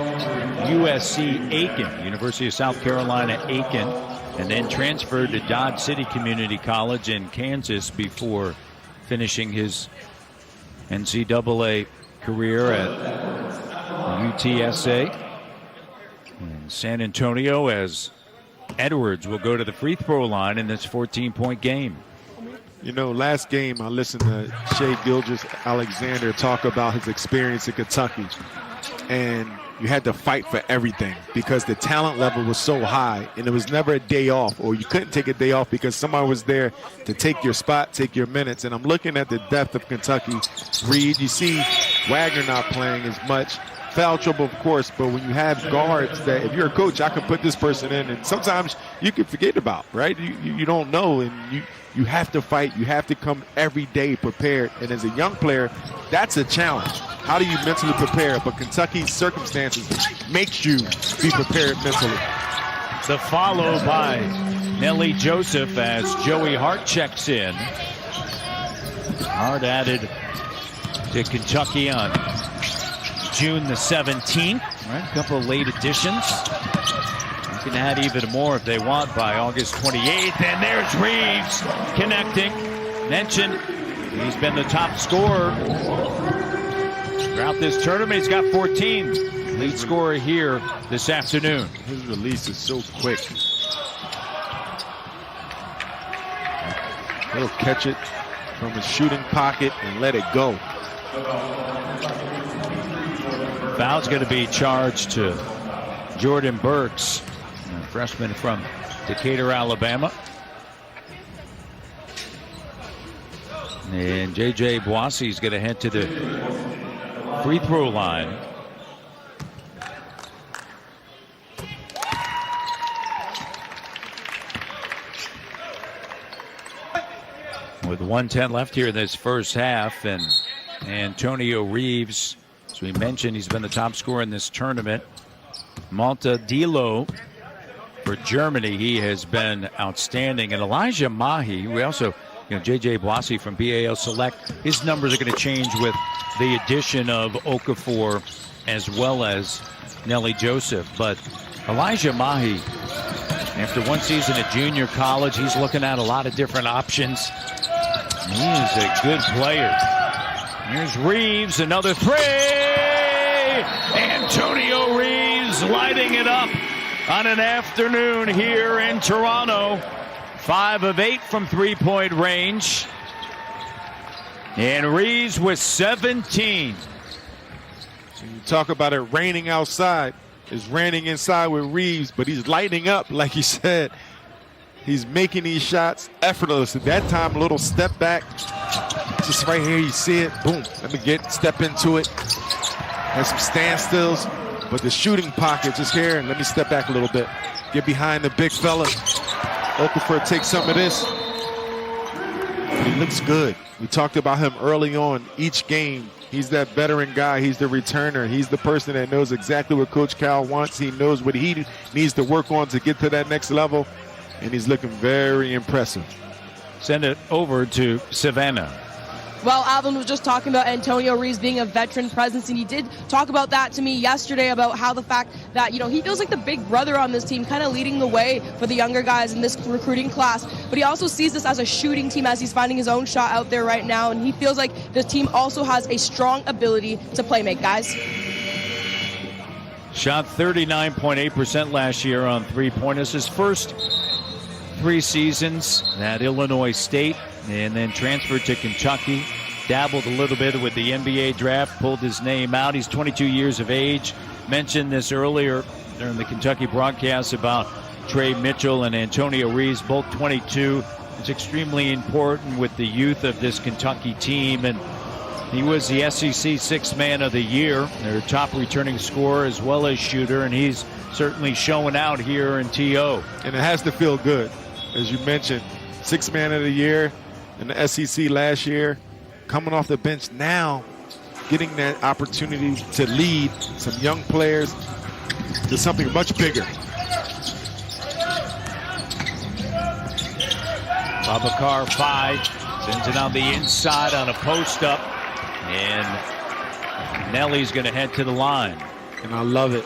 USC Aiken, University of South Carolina Aiken, and then transferred to Dodge City Community College in Kansas before finishing his NCAA career at UTSA. And San Antonio, as Edwards will go to the free throw line in this 14-point game. You know, last game I listened to Shai Gilgeous-Alexander talk about his experience in Kentucky. And you had to fight for everything because the talent level was so high, and it was never a day off, or you couldn't take a day off because somebody was there to take your spot, take your minutes. And I'm looking at the depth of Kentucky. Reed, you see Wagner not playing as much. Foul trouble, of course, but when you have guards that, if you're a coach, I can put this person in, and sometimes you can forget about, right? You don't know, and you have to fight. You have to come every day prepared. And as a young player, that's a challenge. How do you mentally prepare? But Kentucky's circumstances makes you be prepared mentally. The follow by Nelly Joseph as Joey Hart checks in. Hart added to Kentucky on June the 17th. Right, a couple of late additions. You can add even more if they want by August 28th. And there's Reeves connecting. Mentioned he's been the top scorer throughout this tournament. He's got 14. Lead scorer here this afternoon. His release is so quick. He'll catch it from his shooting pocket and let it go. Foul's going to be charged to Jordan Burks, a freshman from Decatur, Alabama. And J.J. Boissy is going to head to the free throw line. With 1:10 left here in this first half, and Antonio Reeves, as we mentioned, he's been the top scorer in this tournament. Malta Dilo for Germany, he has been outstanding. And Elijah Mahi, we also, J.J. Boissy from BAL Select, his numbers are going to change with the addition of Okafor as well as Nelly Joseph. But Elijah Mahi, after one season at junior college, he's looking at a lot of different options. He is a good player. Here's Reeves, another three! Antonio Reeves lighting it up on an afternoon here in Toronto. 5 of 8 from three-point range. And Reeves with 17. So you talk about it raining outside. It's raining inside with Reeves, but he's lighting up, like you said. He's making these shots effortless. At that time, a little step back. Just right here, you see it. Boom. Let me step into it. Has some standstills, but the shooting pocket just here. And let me step back a little bit. Get behind the big fella. Okafor takes some of this. He looks good. We talked about him early on. Each game, he's that veteran guy. He's the returner. He's the person that knows exactly what Coach Cal wants. He knows what he needs to work on to get to that next level. And he's looking very impressive. Send it over to Savannah. Well, Alvin was just talking about Antonio Reeves being a veteran presence, and he did talk about that to me yesterday about how the fact that, he feels like the big brother on this team, kind of leading the way for the younger guys in this recruiting class. But he also sees this as a shooting team as he's finding his own shot out there right now, and he feels like this team also has a strong ability to play make, guys. Shot 39.8% last year on three-pointers. His first 3 seasons at Illinois State, and then transferred to Kentucky. Dabbled a little bit with the NBA draft, pulled his name out. He's 22 years of age. Mentioned this earlier during the Kentucky broadcast about Trey Mitchell and Antonio Reeves, both 22. It's extremely important with the youth of this Kentucky team, and he was the SEC Sixth Man of the Year, their top returning scorer as well as shooter, and he's certainly showing out here in TO. And it has to feel good. As you mentioned, Sixth Man of the Year in the SEC last year, coming off the bench now, getting that opportunity to lead some young players to something much bigger. Babacar 5 sends it on the inside on a post-up, and Nelly's going to head to the line. And I love it.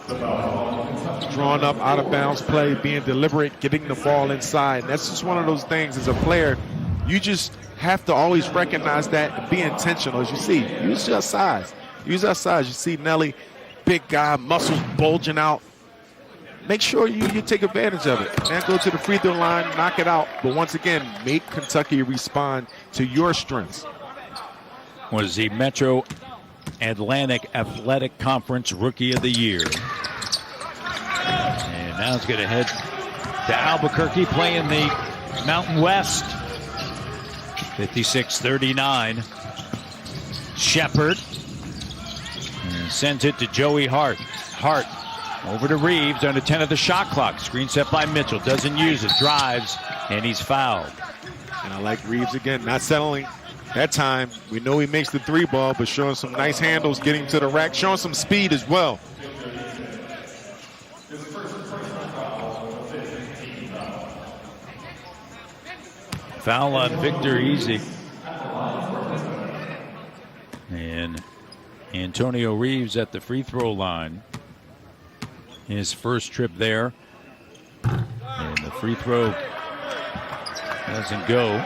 Drawn up out of bounds play, being deliberate, getting the ball inside. That's just one of those things as a player. You just have to always recognize that and be intentional. As you see, use your size. Use our size. You see Nelly, big guy, muscles bulging out. Make sure you take advantage of it. And go to the free throw line, knock it out. But once again, make Kentucky respond to your strengths. Was the Metro Atlantic Athletic Conference Rookie of the Year. And now he's going to head to Albuquerque, playing the Mountain West. 56-39. Shepard sends it to Joey Hart. Hart over to Reeves under 10 of the shot clock. Screen set by Mitchell. Doesn't use it. Drives, and he's fouled. And I like Reeves again, not settling that time. We know he makes the 3-ball, but showing some nice handles, getting to the rack, showing some speed as well. Foul on Victor Easy. And Antonio Reeves at the free throw line. His first trip there. And the free throw doesn't go.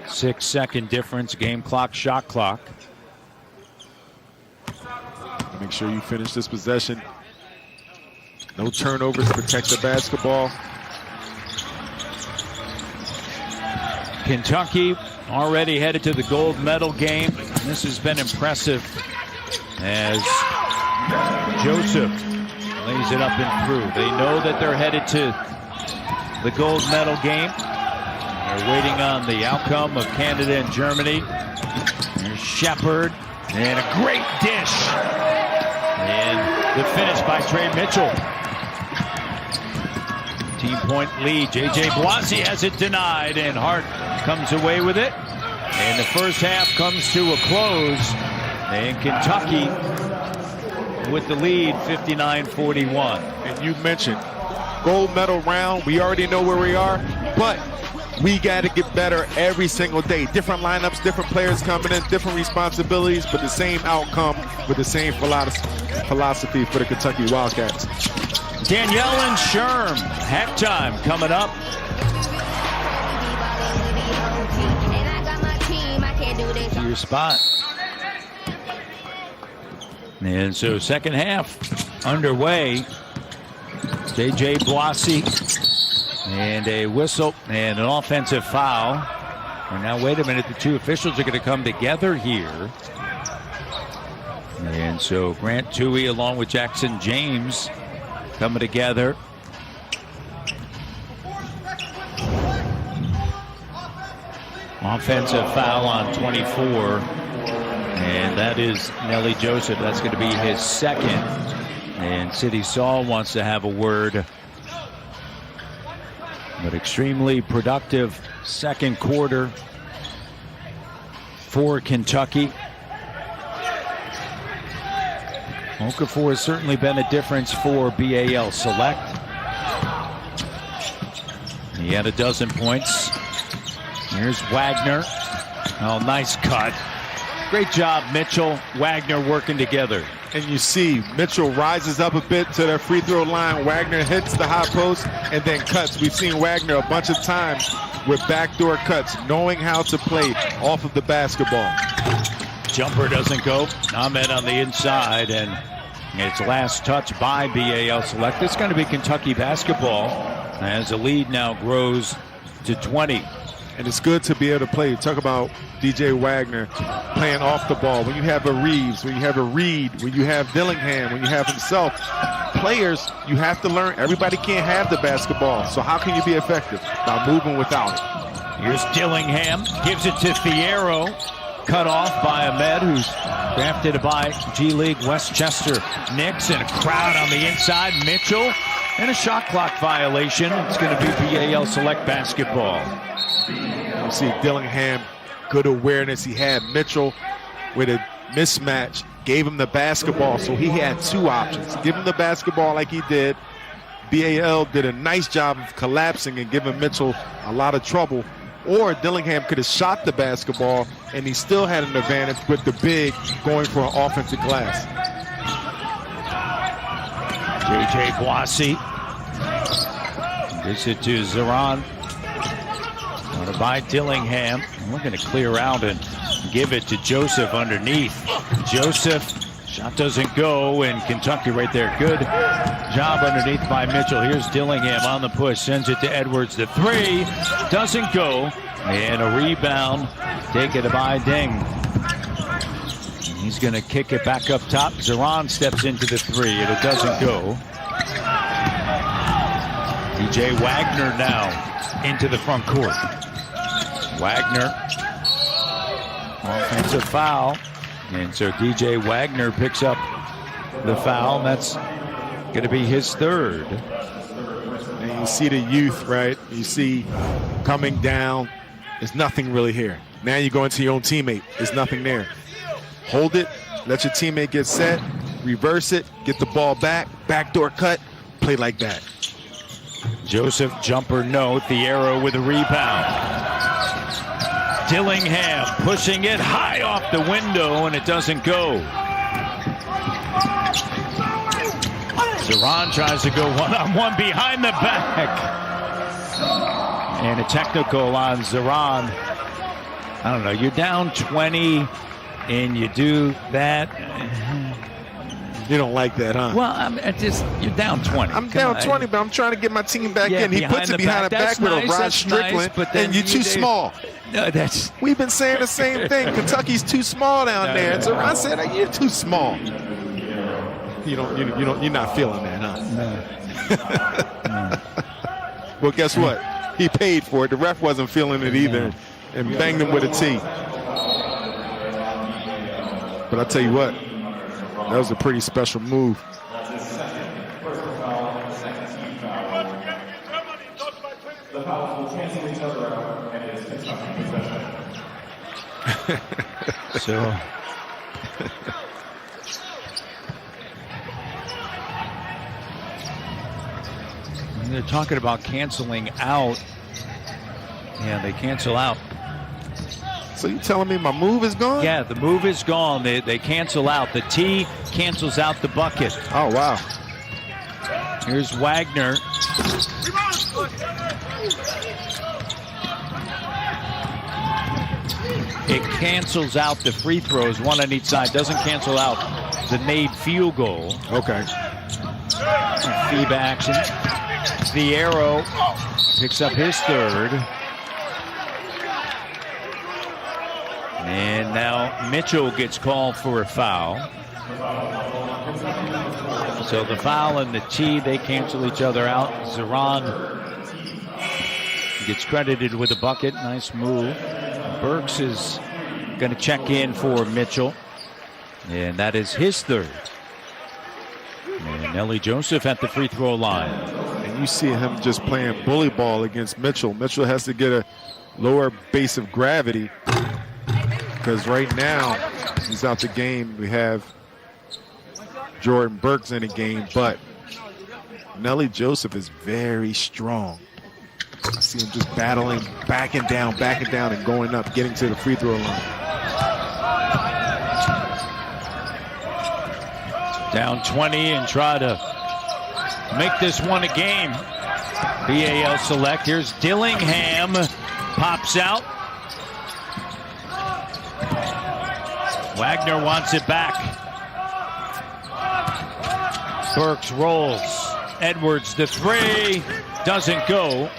Six-second difference, game clock, shot clock. Make sure you finish this possession. No turnovers, protect the basketball. Kentucky already headed to the gold medal game. This has been impressive as Joseph lays it up and through. They know that they're headed to the gold medal game. They're waiting on the outcome of Canada and Germany. There's Shepard, and a great dish. And the finish by Trey Mitchell. Team-point lead. J.J. Blasi has it denied, and Hart comes away with it. And the first half comes to a close. And Kentucky with the lead, 59-41. And you mentioned gold medal round. We already know where we are, but we got to get better every single day. Different lineups, different players coming in, different responsibilities, but the same outcome with the same philosophy for the Kentucky Wildcats. Danielle and Sherm, halftime coming up. To your spot. And so second half underway. J.J. Blasi and a whistle and an offensive foul. And now wait a minute, the two officials are going to come together here. And so Grant Toohey along with Jackson James coming together. Offensive foul on 24. And that is Nelly Joseph. That's going to be his second. And City Saul wants to have a word. But extremely productive second quarter for Kentucky. Okafor has certainly been a difference for BAL Select. He had a dozen points. Here's Wagner. Oh, nice cut. Great job, Mitchell, Wagner working together. And you see Mitchell rises up a bit to their free throw line. Wagner hits the high post and then cuts. We've seen Wagner a bunch of times with backdoor cuts, knowing how to play off of the basketball. Jumper doesn't go. Ahmed on the inside, and it's last touch by BAL Select. It's going to be Kentucky basketball as the lead now grows to 20. And it's good to be able to play. Talk about DJ Wagner playing off the ball. When you have a Reeves, when you have a Reed, when you have Dillingham, when you have himself, players, you have to learn. Everybody can't have the basketball. So how can you be effective? By moving without it. Here's Dillingham, gives it to Fierro. Cut off by Ahmed, who's drafted by G League Westchester Knicks, and a crowd on the inside. Mitchell, and a shot clock violation. It's going to be BAL Select basketball. You see Dillingham, good awareness. He had Mitchell with a mismatch, gave him the basketball, so he had two options. Give him the basketball like he did. BAL did a nice job of collapsing and giving Mitchell a lot of trouble. Or Dillingham could have shot the basketball and he still had an advantage with the big going for an offensive glass. J.J. Blasi gives it to Zaran. Going to buy Dillingham. We're going to clear out and give it to Joseph underneath. Joseph Shot doesn't go, and Kentucky right there. Good job underneath by Mitchell. Here's Dillingham on the push, sends it to Edwards. The three doesn't go, and a rebound taken by Deng. He's going to kick it back up top. Zeron steps into the three, and it doesn't go. DJ Wagner now into the front court. Wagner, offensive foul. And so DJ Wagner picks up the foul, and that's going to be his third. And you see the youth, right? You see coming down. There's nothing really here. Now you go into your own teammate. There's nothing there. Hold it. Let your teammate get set. Reverse it. Get the ball back. Backdoor cut. Play like that. Joseph jumper no. Thiero with a rebound. Dillingham pushing it high off the window, and it doesn't go. Zeron tries to go one-on-one behind the back. And a technical on Zeron. I don't know, you're down 20 and you do that. You don't like that, huh? Well, you're down 20. I'm down 20, but I'm trying to get my team back in. He puts it behind the back with a Rod Strickland, and you're too small. No, We've been saying the same thing. Kentucky's too small down there. So I said, you're too small. You're not feeling that, huh? No. Well, guess what? He paid for it. The ref wasn't feeling it either, and banged him with a tee. But I tell you what, that was a pretty special move. So they're talking about canceling out. Yeah, they cancel out. So you telling me my move is gone? Yeah, the move is gone. They cancel out. The tee cancels out the bucket. Oh, wow. Here's Wagner. It cancels out the free throws, one on each side. Doesn't cancel out the made field goal. Okay. FIBA action. Thiero picks up his third. And now Mitchell gets called for a foul. So the foul and the tee, they cancel each other out. Zeron gets credited with a bucket. Nice move. Burks is going to check in for Mitchell. And that is his third. And Nelly Joseph at the free throw line. And you see him just playing bully ball against Mitchell. Mitchell has to get a lower base of gravity, because right now he's out the game. We have Jordan Burks in the game, but Nelly Joseph is very strong. I see him just battling, backing down, and going up, getting to the free throw line. Down 20 and try to make this one a game. BAL Select. Here's Dillingham. Pops out. Wagner wants it back. Burks rolls. Edwards, the three. Doesn't go.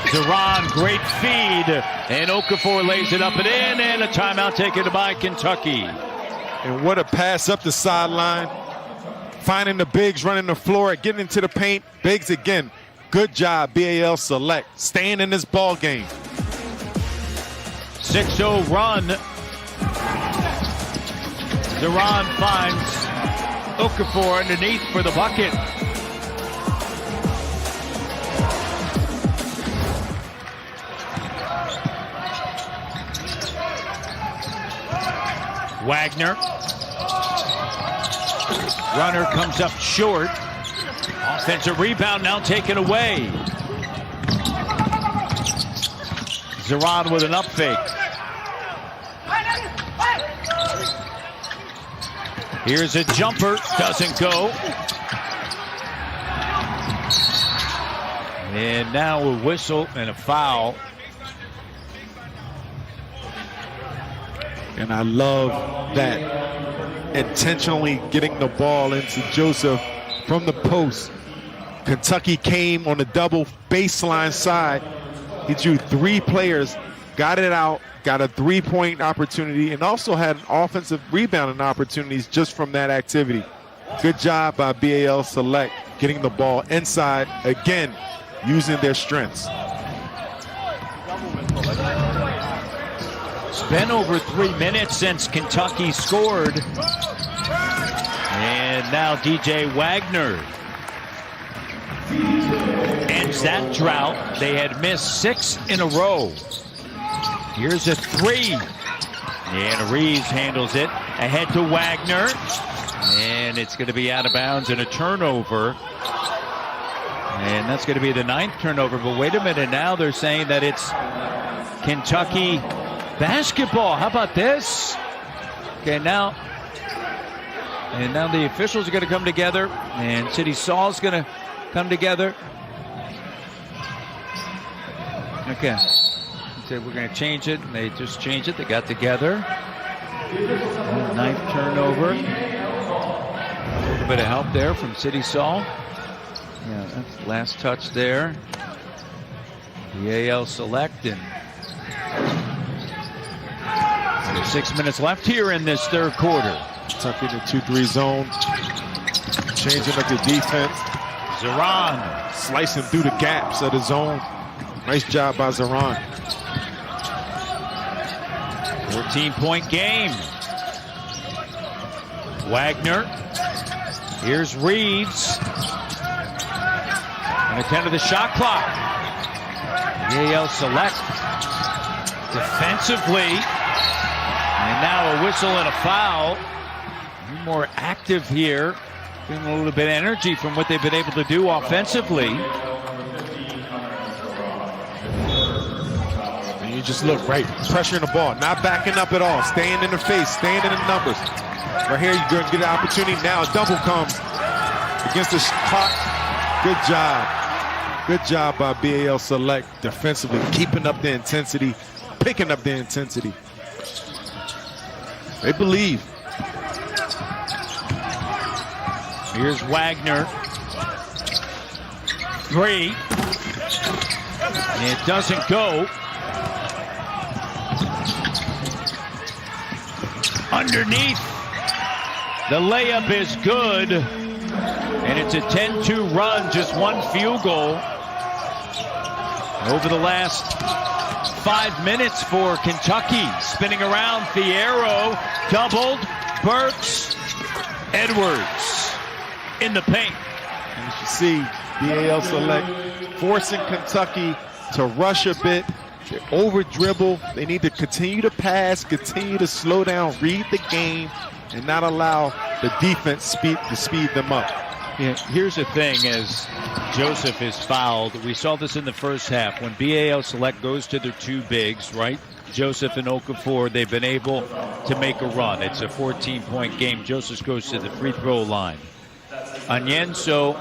Zeron, great feed. And Okafor lays it up and in. And a timeout taken by Kentucky. And what a pass up the sideline. Finding the bigs, running the floor, getting into the paint. Bigs again. Good job, BAL Select. Staying in this ball game. 6-0 run. Zeron finds Okafor underneath for the bucket. Wagner. Runner comes up short. Offensive rebound now taken away. Zeron with an up fake. Here's a jumper, doesn't go. And now a whistle and a foul. And I love that. Intentionally getting the ball into Joseph from the post. Kentucky came on the double baseline side. He drew 3 players, got it out, got a 3-point opportunity, and also had offensive rebounding opportunities just from that activity. Good job by BAL Select getting the ball inside, again, using their strengths. It's been over 3 minutes since Kentucky scored. And now DJ Wagner ends that drought. They had missed 6 in a row. Here's a 3. And Reeves handles it. Ahead to Wagner. And it's going to be out of bounds and a turnover. And that's going to be the 9th turnover. But wait a minute, now they're saying that it's Kentucky basketball. How about this? Okay, now the officials are going to come together, and City Saul's going to come together. Okay, so we're going to change it, and they just changed it. They got together. 9th turnover. A little bit of help there from City Saul. Yeah, that's the last touch there. BAL Select, and 6 minutes left here in this 3rd quarter. Kentucky in the 2-3 zone. Changing up the defense. Zaran slicing through the gaps of the zone. Nice job by Zaran. 14-point game. Wagner. Here's Reeves. And a 10 to the shot clock. BAL Select defensively. And now a whistle and a foul. More active here. Getting a little bit of energy from what they've been able to do offensively. And you just look right, pressuring the ball, not backing up at all, staying in the face, staying in the numbers. Right here, you're going to get an opportunity. Now a double comes against the clock. Good job. Good job by BAL Select defensively, keeping up the intensity, picking up the intensity. They believe. Here's Wagner. 3. And it doesn't go. Underneath. The layup is good. And it's a 10-2 run, just 1 field goal. Over the last 5 minutes for Kentucky. Spinning around, Fierro doubled. Burks, Edwards in the paint. And you see BAL Select forcing Kentucky to rush a bit. They over dribble. They need to continue to pass, continue to slow down, read the game, and not allow the defense to speed them up. Yeah, here's the thing, as Joseph is fouled, we saw this in the first half. When BAL Select goes to their 2 bigs, right? Joseph and Okafor, they've been able to make a run. It's a 14-point game. Joseph goes to the free throw line. Onyenso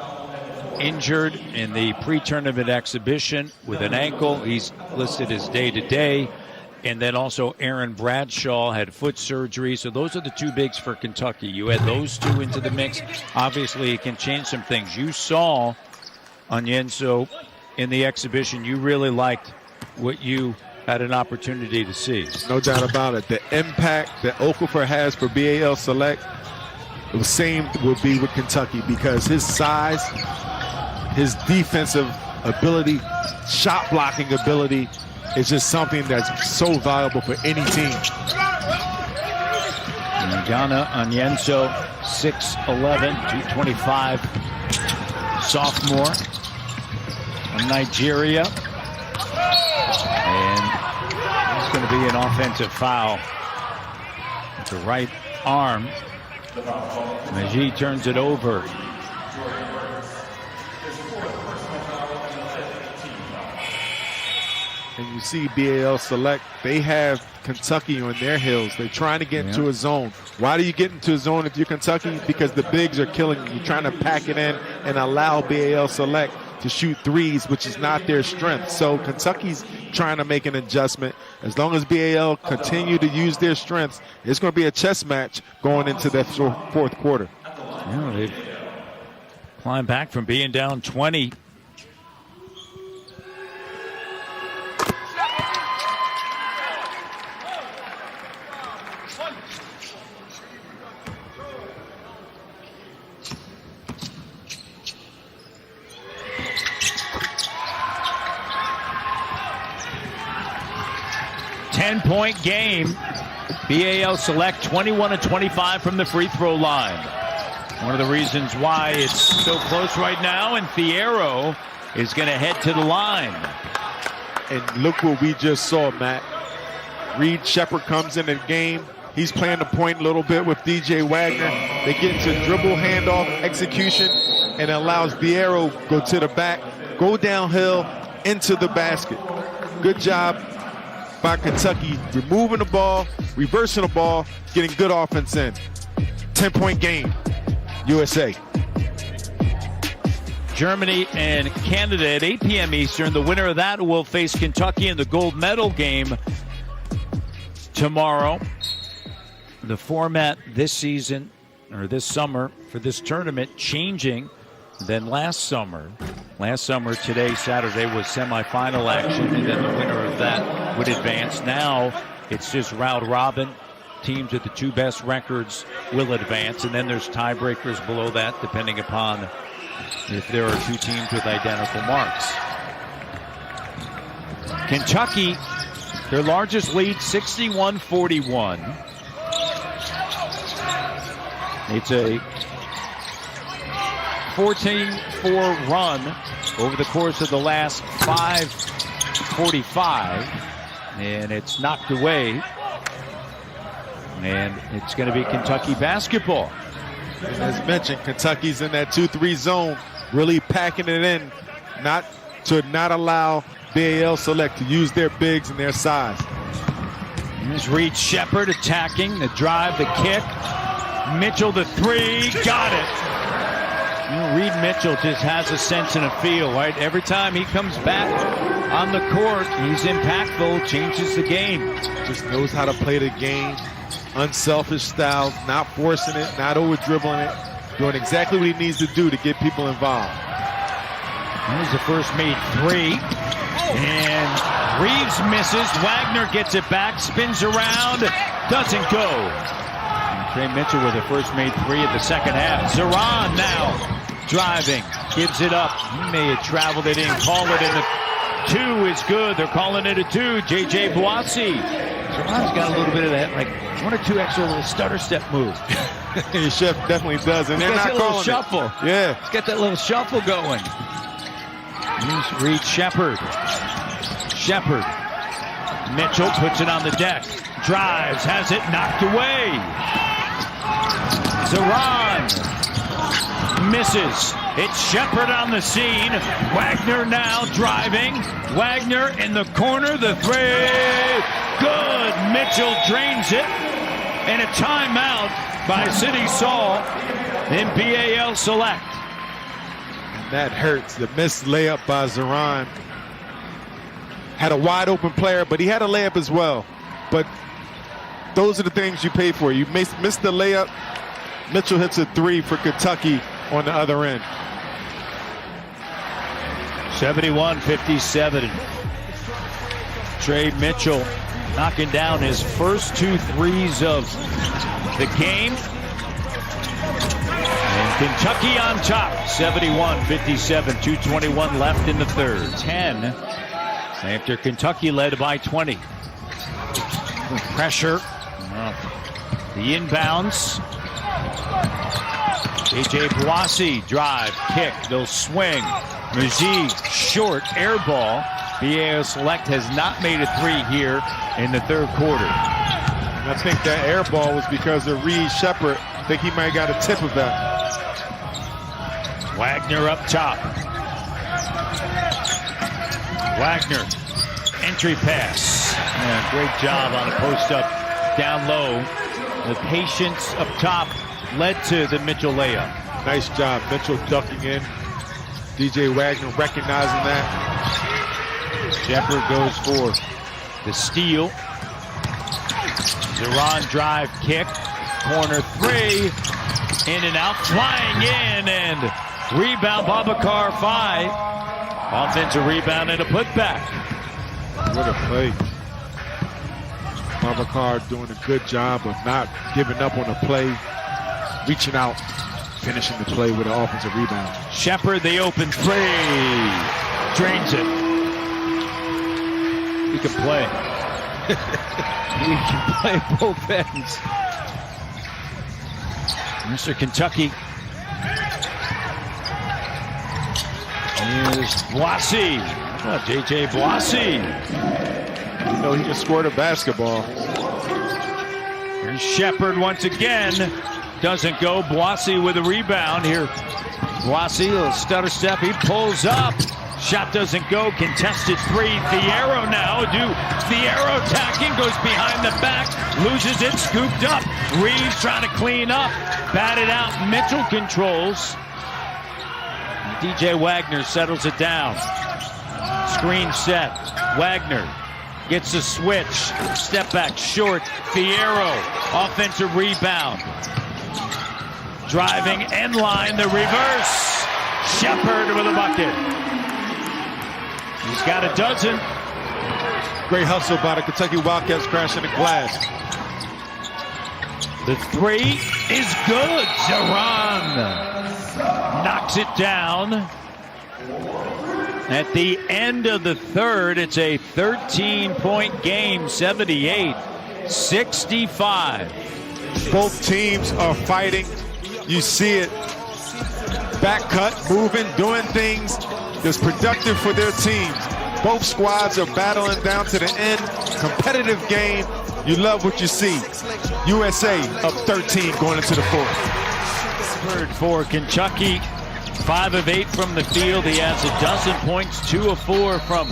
injured in the pre-tournament exhibition with an ankle. He's listed as day-to-day. And then also Aaron Bradshaw had foot surgery. So those are the 2 bigs for Kentucky. You add those 2 into the mix. Obviously, it can change some things. You saw Onyenso in the exhibition. You really liked what you had an opportunity to see. No doubt about it. The impact that Okafor has for BAL Select, the same will be with Kentucky, because his size, his defensive ability, shot blocking ability is just something that's so valuable for any team. Ghana Onyenso, 6'11", 225, sophomore from Nigeria. And it's going to be an offensive foul with the right arm. Majid turns it over. And you see BAL Select, they have Kentucky on their heels. They're trying to get into a zone. Why do you get into a zone if you're Kentucky? Because the bigs are killing you. You're trying to pack it in and allow BAL Select to shoot threes, which is not their strength. So Kentucky's trying to make an adjustment. As long as BAL continue to use their strengths, it's going to be a chess match going into the fourth quarter. Yeah, they've climbed back from being down 20. Ten-point game. BAL Select 21-25 from the free throw line. One of the reasons why it's so close right now, and Fierro is going to head to the line. And look what we just saw, Matt. Reed Shepard comes in the game. He's playing the point a little bit with DJ Wagner. They get into dribble handoff execution, and it allows Fierro go to the back, go downhill into the basket. Good job by Kentucky, removing the ball, reversing the ball, getting good offense in. 10-point game, USA. Germany and Canada at 8 p.m. Eastern. The winner of that will face Kentucky in the gold medal game tomorrow. The format this season, or this summer, for this tournament changing than last summer. Last summer, today, Saturday, was semifinal action, and then the winner of that would advance. Now it's just round robin. Teams with the two best records will advance, and then there's tiebreakers below that, depending upon if there are two teams with identical marks. Kentucky, their largest lead, 61-41. It's a 14-4 run over the course of the last 5:45, and it's knocked away, and it's going to be Kentucky basketball. And as mentioned, Kentucky's in that 2-3 zone, really packing it in, not allow BAL Select to use their bigs and their size. Here's Reed Shepard attacking, the drive, the kick. Mitchell, the three, got it. You know, Reed Mitchell just has a sense and a feel, right? Every time he comes back on the court, he's impactful, changes the game. Just knows how to play the game. Unselfish style, not forcing it, not over-dribbling it, doing exactly what he needs to do to get people involved. Here's the first made three. And Reeves misses. Wagner gets it back, spins around, doesn't go. And Trey Mitchell with the first made three at the second half. Zeron now driving, gives it up. He may have traveled it in, call it in. The two is good. They're calling it a two. J.J. Boissy. Zeron's got a little bit of that, like one or two extra little stutter step moves. Chef definitely does, and they're not calling it. Shuffle. Yeah. He's got that little shuffle going. Here's Reed Shepard. Shepard. Mitchell puts it on the deck. Drives, has it knocked away. Zeron misses. It's Shepard on the scene. Wagner now driving. Wagner in the corner. The three. Good. Mitchell drains it. And a timeout by City Saul in BAL Select. That hurts. The missed layup by Zeron. Had a wide open player, but he had a layup as well. But those are the things you pay for. You missed the layup. Mitchell hits a three for Kentucky on the other end. 71-57. Trey Mitchell knocking down his first two threes of the game. And Kentucky on top, 71-57, 2:21 left in the third. 10 after Kentucky led by 20. Pressure. The inbounds. J.J. Boissy, drive, kick, they'll swing. Muzi, short, air ball. BAL Select has not made a three here in the third quarter. And I think that air ball was because of Reed Shepard. I think he might have got a tip of that. Wagner up top. Wagner, entry pass. Yeah, great job on a post-up down low. The patience up top led to the Mitchell layup. Nice job. Mitchell ducking in. DJ Wagner recognizing that. Shepard goes for the steal. Zeron drive kick. Corner three. In and out. Flying in and rebound. Babacar 5. Offensive rebound and a putback. What a play. Babacar doing a good job of not giving up on the play, reaching out, finishing the play with an offensive rebound. Shepard, the open three. Drains it. He can play. He can play both ends. Mr. Kentucky. Here's Boissy. J.J. Boissy. You know, he just scored a basketball. Here's Shepard once again. Doesn't go. Boissy with a rebound here. Boissy, a little stutter step. He pulls up. Shot doesn't go. Contested three. Fierro now. Fierro attacking. Goes behind the back. Loses it. Scooped up. Reeves trying to clean up. Batted out. Mitchell controls. DJ Wagner settles it down. Screen set. Wagner gets a switch. Step back short. Fierro. Offensive rebound. Driving end line. The reverse. Shepard with a bucket. He's got a dozen. Great hustle by the Kentucky Wildcats, crashing the glass. The three is good. Zeron knocks it down. At the end of the third, it's a 13-point game, 78-65. Both teams are fighting. You see it. Back cut, moving, doing things that's productive for their teams. Both squads are battling down to the end. Competitive game. You love what you see. USA up 13 going into the fourth. Third for Kentucky. 5 of 8 from the field. He has a dozen points, 2 of 4 from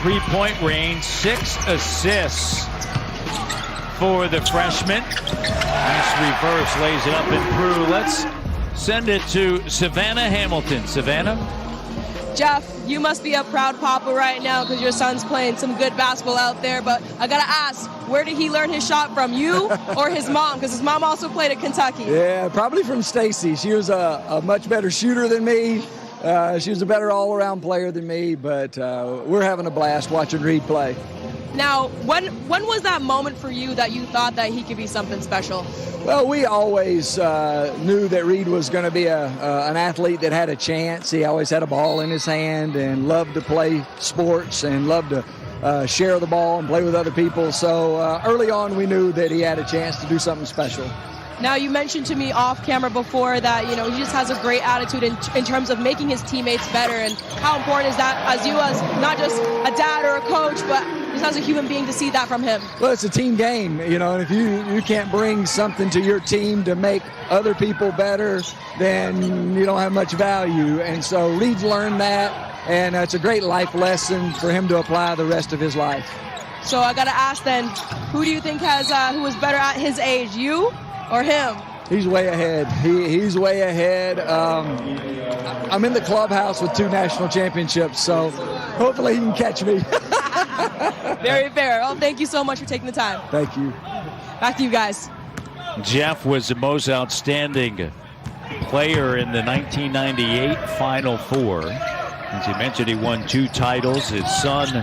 three-point range, 6 assists for the freshman. Nice reverse, lays it up and through. Let's send it to Savannah Hamilton. Savannah? Jeff, you must be a proud papa right now because your son's playing some good basketball out there, but I gotta ask, where did he learn his shot from, you or his mom? Because his mom also played at Kentucky. Yeah, probably from Stacy. She was a much better shooter than me. She was a better all-around player than me, but we're having a blast watching Reed play. Now, when was that moment for you that you thought that he could be something special? Well, we always knew that Reed was going to be an athlete that had a chance. He always had a ball in his hand and loved to play sports and loved to share the ball and play with other people. So early on, we knew that he had a chance to do something special. Now, you mentioned to me off camera before that, you know, he just has a great attitude in terms of making his teammates better. And how important is that as you, as not just a dad or a coach, but just as a human being, to see that from him? Well, it's a team game, you know, and if you can't bring something to your team to make other people better, then you don't have much value. And so Reed's learned that, and it's a great life lesson for him to apply the rest of his life. So I got to ask then, who do you think who was better at his age, you or him? He's way ahead. He's way ahead. I'm in the clubhouse with 2 national championships, so hopefully he can catch me. Very fair. Well, thank you so much for taking the time. Thank you. Back to you guys. Jeff was the most outstanding player in the 1998 Final Four. As he mentioned, he won 2 titles. His son,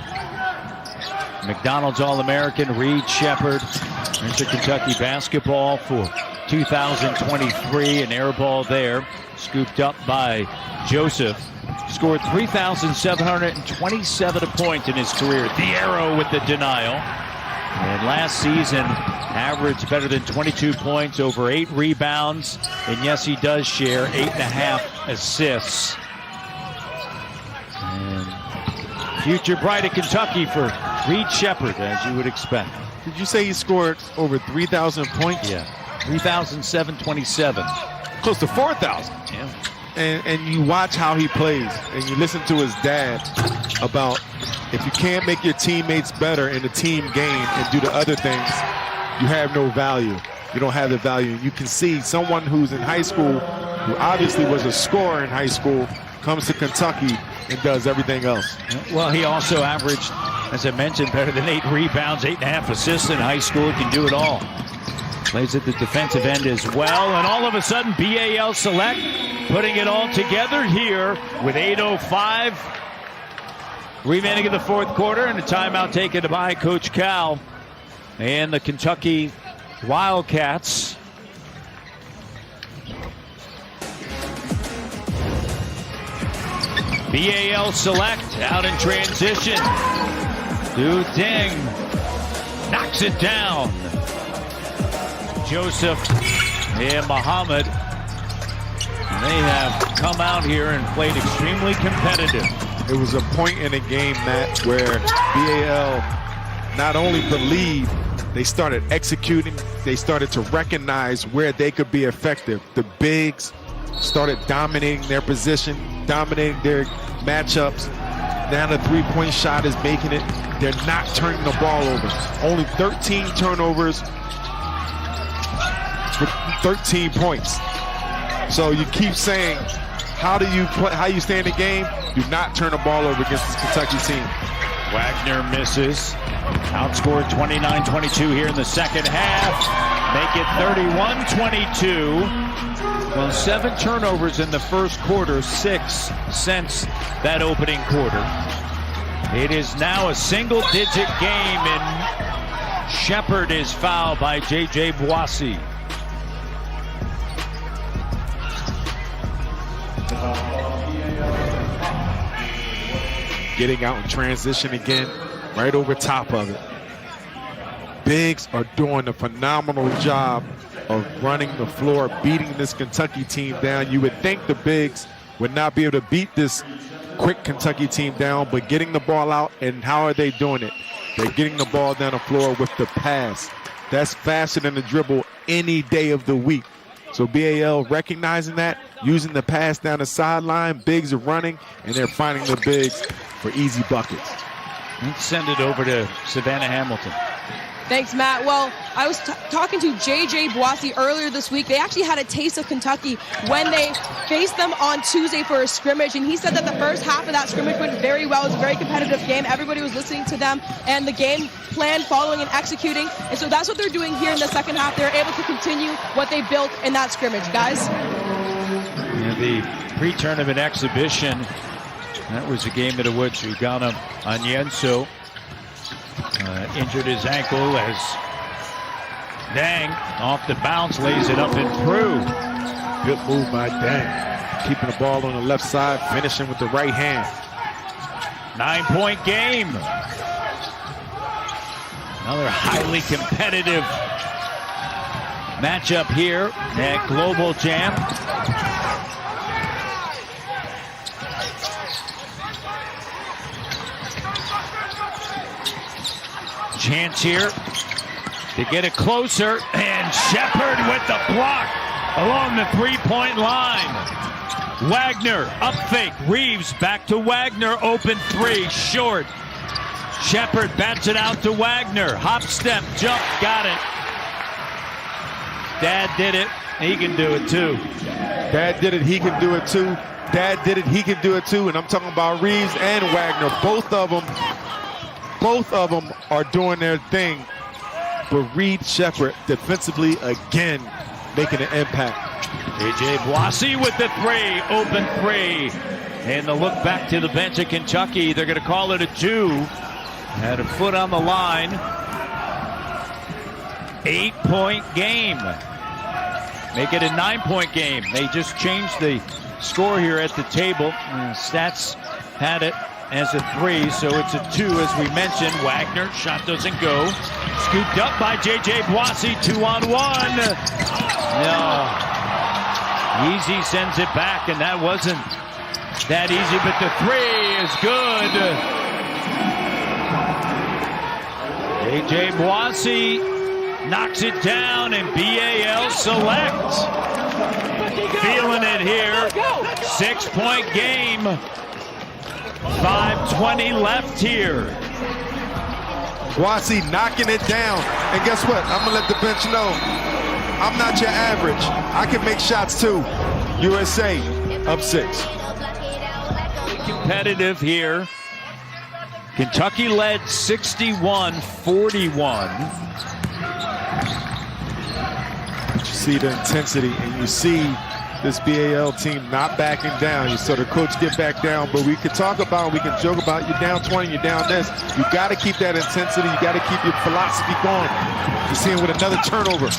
McDonald's All-American, Reed Shepard, into Kentucky basketball for 2023. An air ball there, scooped up by Joseph. Scored 3,727 a point in his career. The arrow with the denial. And last season, averaged better than 22 points, over 8 rebounds. And yes, he does share 8.5 assists. And future bright at Kentucky for Reed Shepard, as you would expect. Did you say he scored over 3,000 points? Yeah, 3,727. Close to 4,000. Yeah. And you watch how he plays, and you listen to his dad about if you can't make your teammates better in the team game and do the other things, you have no value. You don't have the value. You can see someone who's in high school, who obviously was a scorer in high school, comes to Kentucky and does everything else. Well, he also averaged, as I mentioned, better than 8 rebounds, 8.5 assists in high school. He can do it all. Plays at the defensive end as well. And all of a sudden, BAL Select putting it all together here with 8:05 remaining in the fourth quarter, and a timeout taken by Coach Cal and the Kentucky Wildcats. BAL Select out in transition. Du Ding knocks it down. Joseph and Muhammad, they have come out here and played extremely competitive. It was a point in the game, Matt, where BAL not only believed, they started executing, they started to recognize where they could be effective. The bigs started dominating their position, dominating their matchups. Now the three-point shot is making it. They're not turning the ball over. Only 13 turnovers for 13 points. So you keep saying, how do you play, how you stay in the game? Do not turn the ball over against this Kentucky team. Wagner misses. Outscored 29-22 here in the second half. Make it 31-22. Well, 7 turnovers in the first quarter, 6 since that opening quarter. It is now a single-digit game, and Shepard is fouled by J.J. Boissy. Getting out in transition again, right over top of it. Bigs are doing a phenomenal job of running the floor, beating this Kentucky team down. You would think the bigs would not be able to beat this quick Kentucky team down, but getting the ball out, and how are they doing it? They're getting the ball down the floor with the pass. That's faster than the dribble any day of the week. So BAL recognizing that, using the pass down the sideline, bigs are running, and they're finding the bigs for easy buckets. Let's send it over to Savannah Hamilton. Thanks, Matt. Well, I was talking to J.J. Boissy earlier this week. They actually had a taste of Kentucky when they faced them on Tuesday for a scrimmage, and he said that the first half of that scrimmage went very well. It was a very competitive game. Everybody was listening to them, and the game plan following and executing. And so that's what they're doing here in the second half. They're able to continue what they built in that scrimmage, guys. And the pre-tournament exhibition, that was a game at which Ugana Onyenso injured his ankle as Dang off the bounce lays it up and through. Good move by Dang. Keeping the ball on the left side, finishing with the right hand. 9-point game. Another highly competitive matchup here at GLOBL Jam. Chance here to get it closer, and Shepard with the block along the three-point line. Wagner up fake, Reeves back to Wagner, open three, short. Shepard bats it out to Wagner, hop step, jump, got it. Dad did it, he can do it too. Dad did it, he can do it too. Dad did it, he can do it too. And I'm talking about Reeves and Wagner, both of them are doing their thing. But Reed Shepard defensively again making an impact. A.J. Boissy with the three, open three. And the look back to the bench of Kentucky. They're going to call it a 2. Had a foot on the line. 8-point game. Make it a 9-point game. They just changed the score here at the table. Stats had it as a 3, so it's a 2 as we mentioned. Wagner, shot doesn't go. Scooped up by J.J. Boissy, 2-on-1. No. Easy sends it back, and that wasn't that easy, but the 3 is good. J.J. Boissy knocks it down, and BAL Select feeling it here. 6-point game. 5:20 left here. Boissy knocking it down. And guess what? I'm going to let the bench know I'm not your average. I can make shots too. USA up 6. competitive here. Kentucky led 61-41. You see the intensity, and you see this BAL team not backing down. You saw the coach get back down, but we can talk about, we can joke about, you're down 20, you're down this. You got to keep that intensity. You got to keep your philosophy going. You see him with another turnover.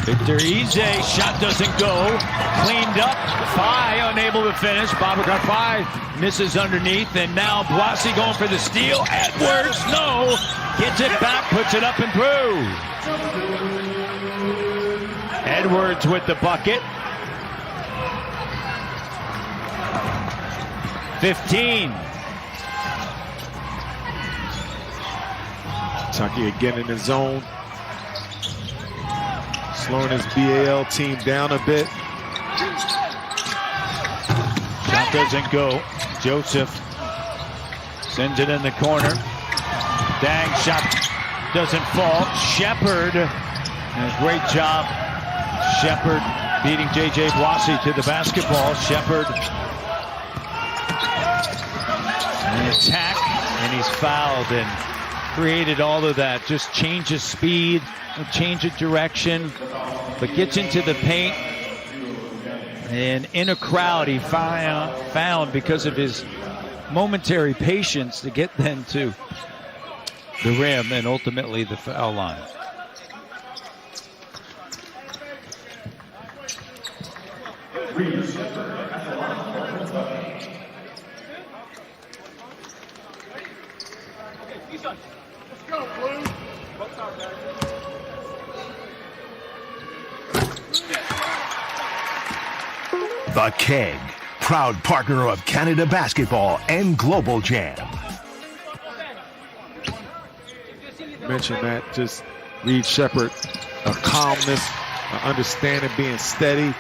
Victor Eze, shot doesn't go. Cleaned up. Phi unable to finish. Babacar Phi misses underneath, and now Boissy going for the steal. Edwards, no. Gets it back, puts it up and through. Edwards with the bucket. 15. Kentucky again in the zone. Slowing his BAL team down a bit. Shot doesn't go. Joseph sends it in the corner. Dang, shot doesn't fall. Shepard, and a great job. Shepard beating J.J. Boissy to the basketball. Shepard, an attack, and he's fouled and created all of that. Just change of speed, change of direction, but gets into the paint. And in a crowd, he found because of his momentary patience to get then to the rim and ultimately the foul line. The Keg, proud partner of Canada Basketball and GLOBL Jam. Mentioned that, just Reed Shepard, a calmness, an understanding, being steady,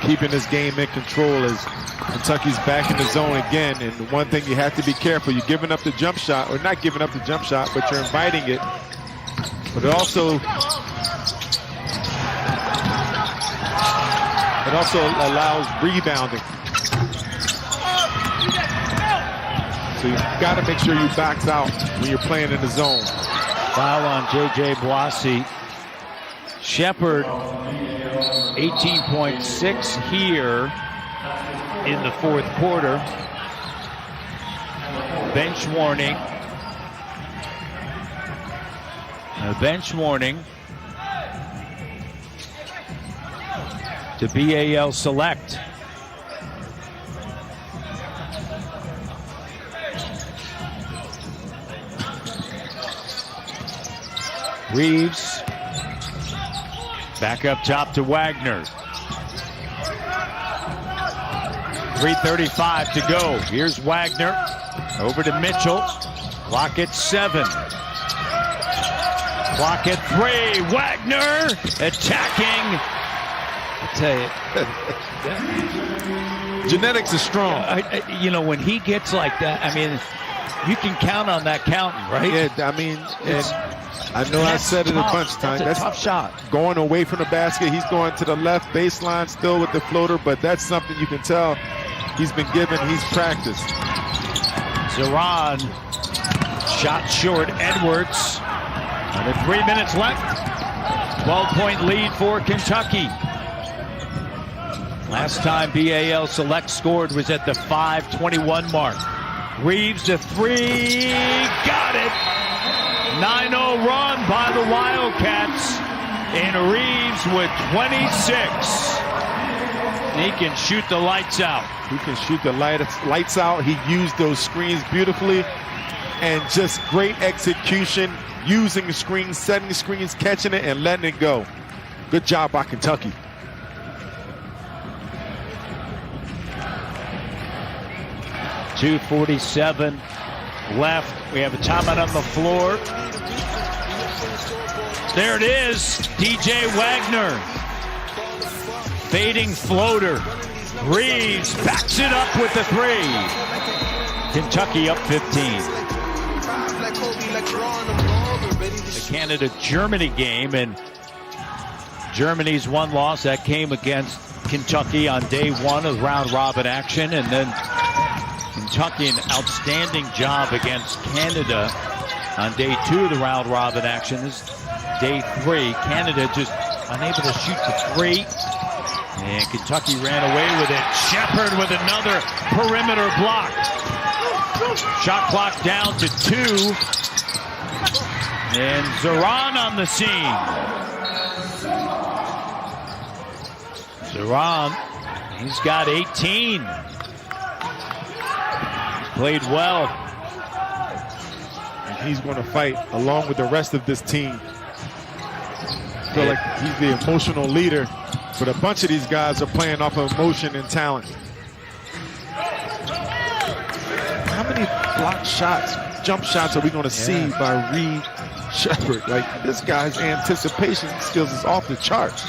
keeping this game in control as Kentucky's back in the zone again. And the one thing you have to be careful, you're giving up the jump shot, or not giving up the jump shot, but you're inviting it. But it also allows rebounding. So you've got to make sure you box out when you're playing in the zone. Foul on J.J. Boissy. Shepard, 18.6 here in the fourth quarter. Bench warning. A bench warning to BAL Select. Reeves back up top to Wagner. 3:35 to go. Here's Wagner over to Mitchell. Clock at 7. Clock at 3. Wagner attacking. I tell you, genetics is strong. You know, when he gets like that, I mean, you can count on that counting, right? Yeah, I mean, I know I said it a bunch of times. That's a tough shot. Going away from the basket. He's going to the left baseline still with the floater, but that's something you can tell he's been given. He's practiced. Zeron, shot short. Edwards. Under 3 minutes left. 12-point lead for Kentucky. Last time BAL Select scored was at the 5:21 mark. Reeves to 3. Got it. 9-0 run by the Wildcats. And Reeves with 26. He can shoot the lights out. He can shoot the lights out. He used those screens beautifully. And just great execution, using the screens, setting the screens, catching it, and letting it go. Good job by Kentucky. .247 left. We have a timeout on the floor. There it is. DJ Wagner. Fading floater. Reeves backs it up with the 3. Kentucky up 15. The Canada-Germany game, and Germany's one loss that came against Kentucky on day 1 of round robin action, and then Kentucky, an outstanding job against Canada on day 2 of the round robin action. This is day 3. Canada just unable to shoot the 3. And Kentucky ran away with it. Shepard with another perimeter block. Shot clock down to 2. And Zoran on the scene. Zoran, he's got 18. Played well. And he's going to fight along with the rest of this team. I feel like he's the emotional leader, but a bunch of these guys are playing off of emotion and talent. How many block shots, jump shots are we going to see by Reed Shepard? Like, this guy's anticipation skills is off the charts.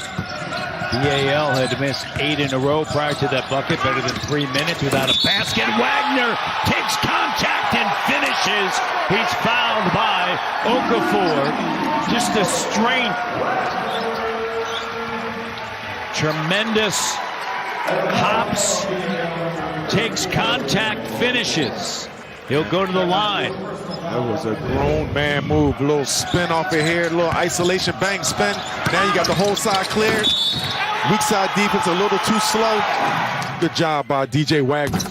BAL had missed 8 in a row prior to that bucket. Better than 3 minutes without a basket. Wagner takes contact and finishes. He's fouled by Okafor. Just the strength. Tremendous hops. Takes contact, finishes. He'll go to the line. That was a grown man move. A little spin off of here, a little isolation bank spin. Now you got the whole side cleared. Weak side defense a little too slow. Good job by DJ Wagner.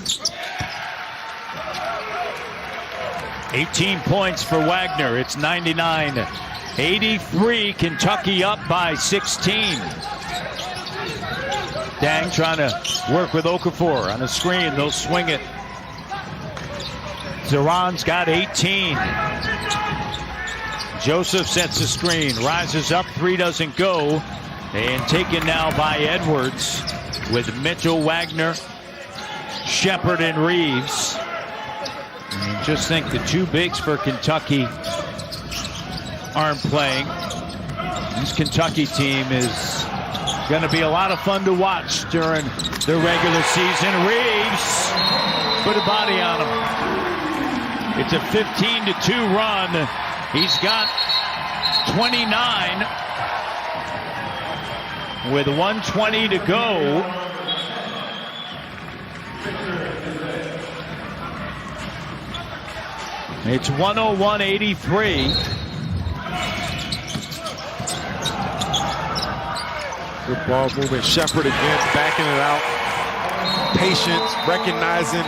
18 points for Wagner. It's 99-83. Kentucky up by 16. Dang trying to work with Okafor on a screen. They'll swing it. Zoran's got 18. Joseph sets the screen, rises up, 3 doesn't go, and taken now by Edwards with Mitchell, Wagner, Shepard, and Reeves. And just think the 2 bigs for Kentucky aren't playing. This Kentucky team is going to be a lot of fun to watch during the regular season. Reeves put a body on him. It's a 15-2 run. He's got 29 with 1:20 to go. It's 101-83. Good ball movement. Shepard again, backing it out. Patience, recognizing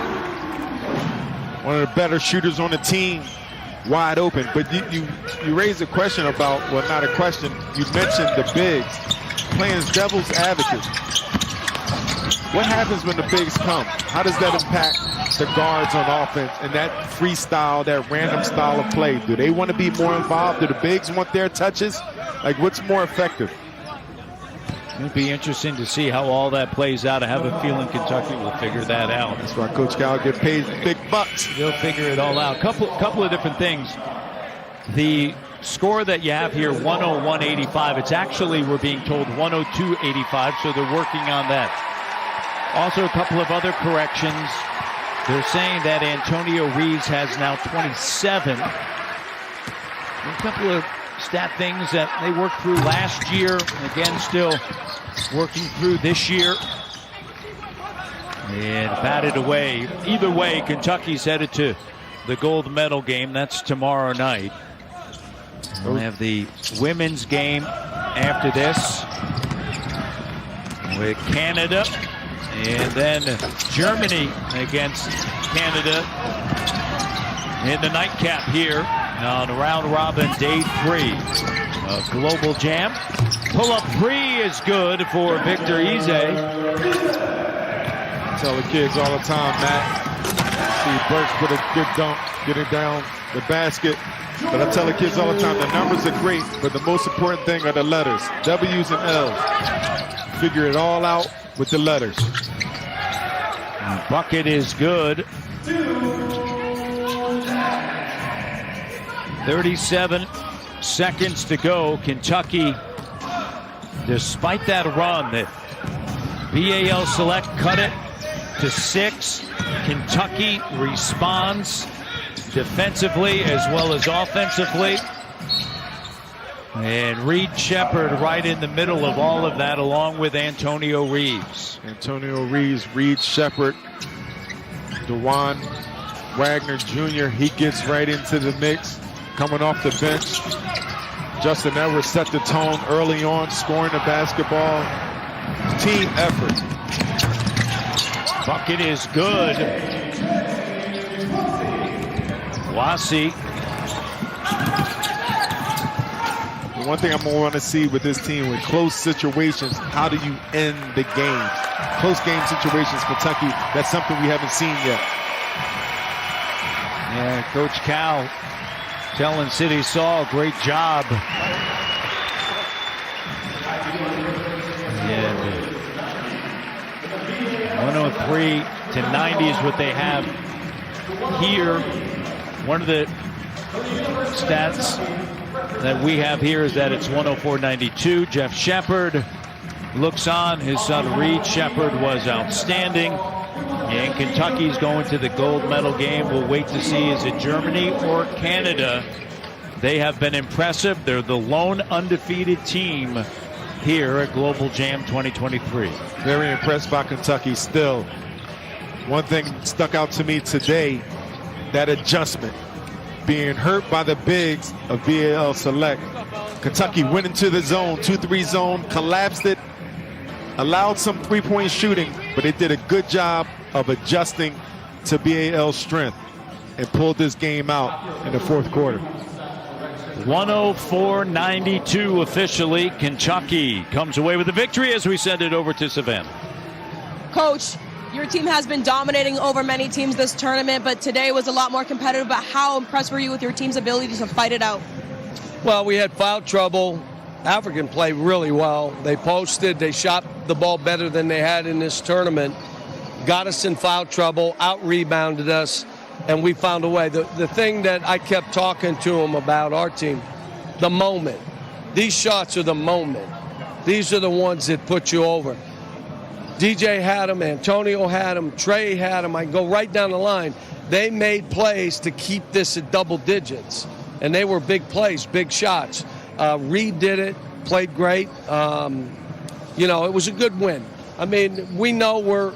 one of the better shooters on the team, wide open. But you raised a question about, well, not a question. You mentioned the bigs. Playing devil's advocate. What happens when the bigs come? How does that impact the guards on offense and that freestyle, that random style of play? Do they want to be more involved? Do the bigs want their touches? Like, what's more effective? It'll be interesting to see how all that plays out. I have a feeling Kentucky will figure that out. That's why Coach Cal get paid big bucks. They'll figure it all out. Couple of different things. The score that you have here, 101-85. It's actually, we're being told, 102-85, so they're working on that. Also, a couple of other corrections. They're saying that Antonio Reeves has now 27. A couple of stat things that they worked through last year, and again, still working through this year. And batted away. Either way, Kentucky's headed to the gold medal game. That's tomorrow night. We'll have the women's game after this with Canada, and then Germany against Canada in the nightcap here on round robin day 3 of Global Jam. Pull-up 3 is good for Victor Eze. Tell the kids all the time, Matt. See Burks put a good dunk, get it down the basket. But I tell the kids all the time, the numbers are great, but the most important thing are the letters, W's and L's. Figure it all out with the letters. The bucket is good. 37 seconds to go. Kentucky, despite that run, that BAL Select cut it to 6. Kentucky responds defensively as well as offensively. And Reed Shepard right in the middle of all of that, along with Antonio Reeves. Antonio Reeves, Reed Shepard. Dewan Wagner Jr., he gets right into the mix, coming off the bench. Justin Edwards set the tone early on, scoring the basketball. Team effort. Bucket is good. Wasi. The one thing I'm going to want to see with this team with close situations, how do you end the game? Close game situations, Kentucky, that's something we haven't seen yet. Yeah, Coach Cal telling City Saul, great job. Yeah, 103 to 90 is what they have here. One of the stats that we have here is that it's 104-92. Jeff Shepard looks on. His son Reed Shepard was outstanding. And Kentucky's going to the gold medal game. We'll wait to see, is it Germany or Canada? They have been impressive. They're the lone undefeated team here at Global Jam 2023. Very impressed by Kentucky still. One thing stuck out to me today, that adjustment. Being hurt by the bigs of BAL Select. Kentucky went into the zone, 2-3 zone, collapsed it, allowed some three-point shooting, but they did a good job of adjusting to BAL's strength and pulled this game out in the fourth quarter. 104-92 officially. Kentucky comes away with the victory as we send it over to Savannah. Coach, your team has been dominating over many teams this tournament, but today was a lot more competitive. But how impressed were you with your team's ability to fight it out? Well, we had foul trouble. African played really well. They posted, they shot the ball better than they had in this tournament. Got us in foul trouble, out-rebounded us, and we found a way. The thing that I kept talking to them about our team, the moment. These shots are the moment. These are the ones that put you over. DJ had them, Antonio had them, Trey had them. I can go right down the line. They made plays to keep this at double digits, and they were big plays, big shots. Reed did it, played great. It was a good win. I mean, we know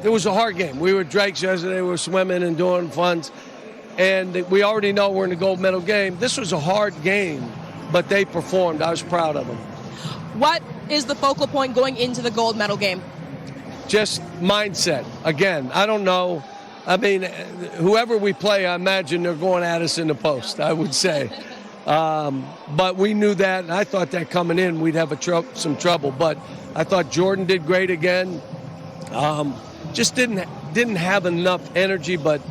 it was a hard game. We were at Drake's yesterday, we were swimming and doing funs, and we already know we're in the gold medal game. This was a hard game, but they performed. I was proud of them. What is the focal point going into the gold medal game? Just mindset. Again, I don't know. I mean, whoever we play, I imagine they're going at us in the post, I would say. But we knew that, and I thought that coming in we'd have some trouble. But I thought Jordan did great again. Just didn't have enough energy, but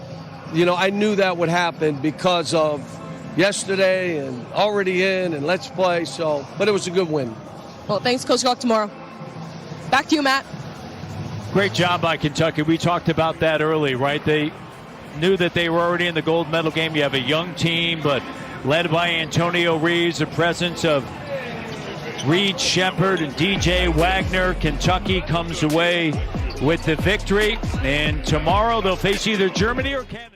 I knew that would happen because of yesterday and already in and let's play. So, but it was a good win. Well, thanks, Coach. Good luck tomorrow. Back to you, Matt. Great job by Kentucky. We talked about that early, right? They knew that they were already in the gold medal game. You have a young team, but led by Antonio Reeves, the presence of Reed Shepard and DJ Wagner. Kentucky comes away with the victory, and tomorrow they'll face either Germany or Canada.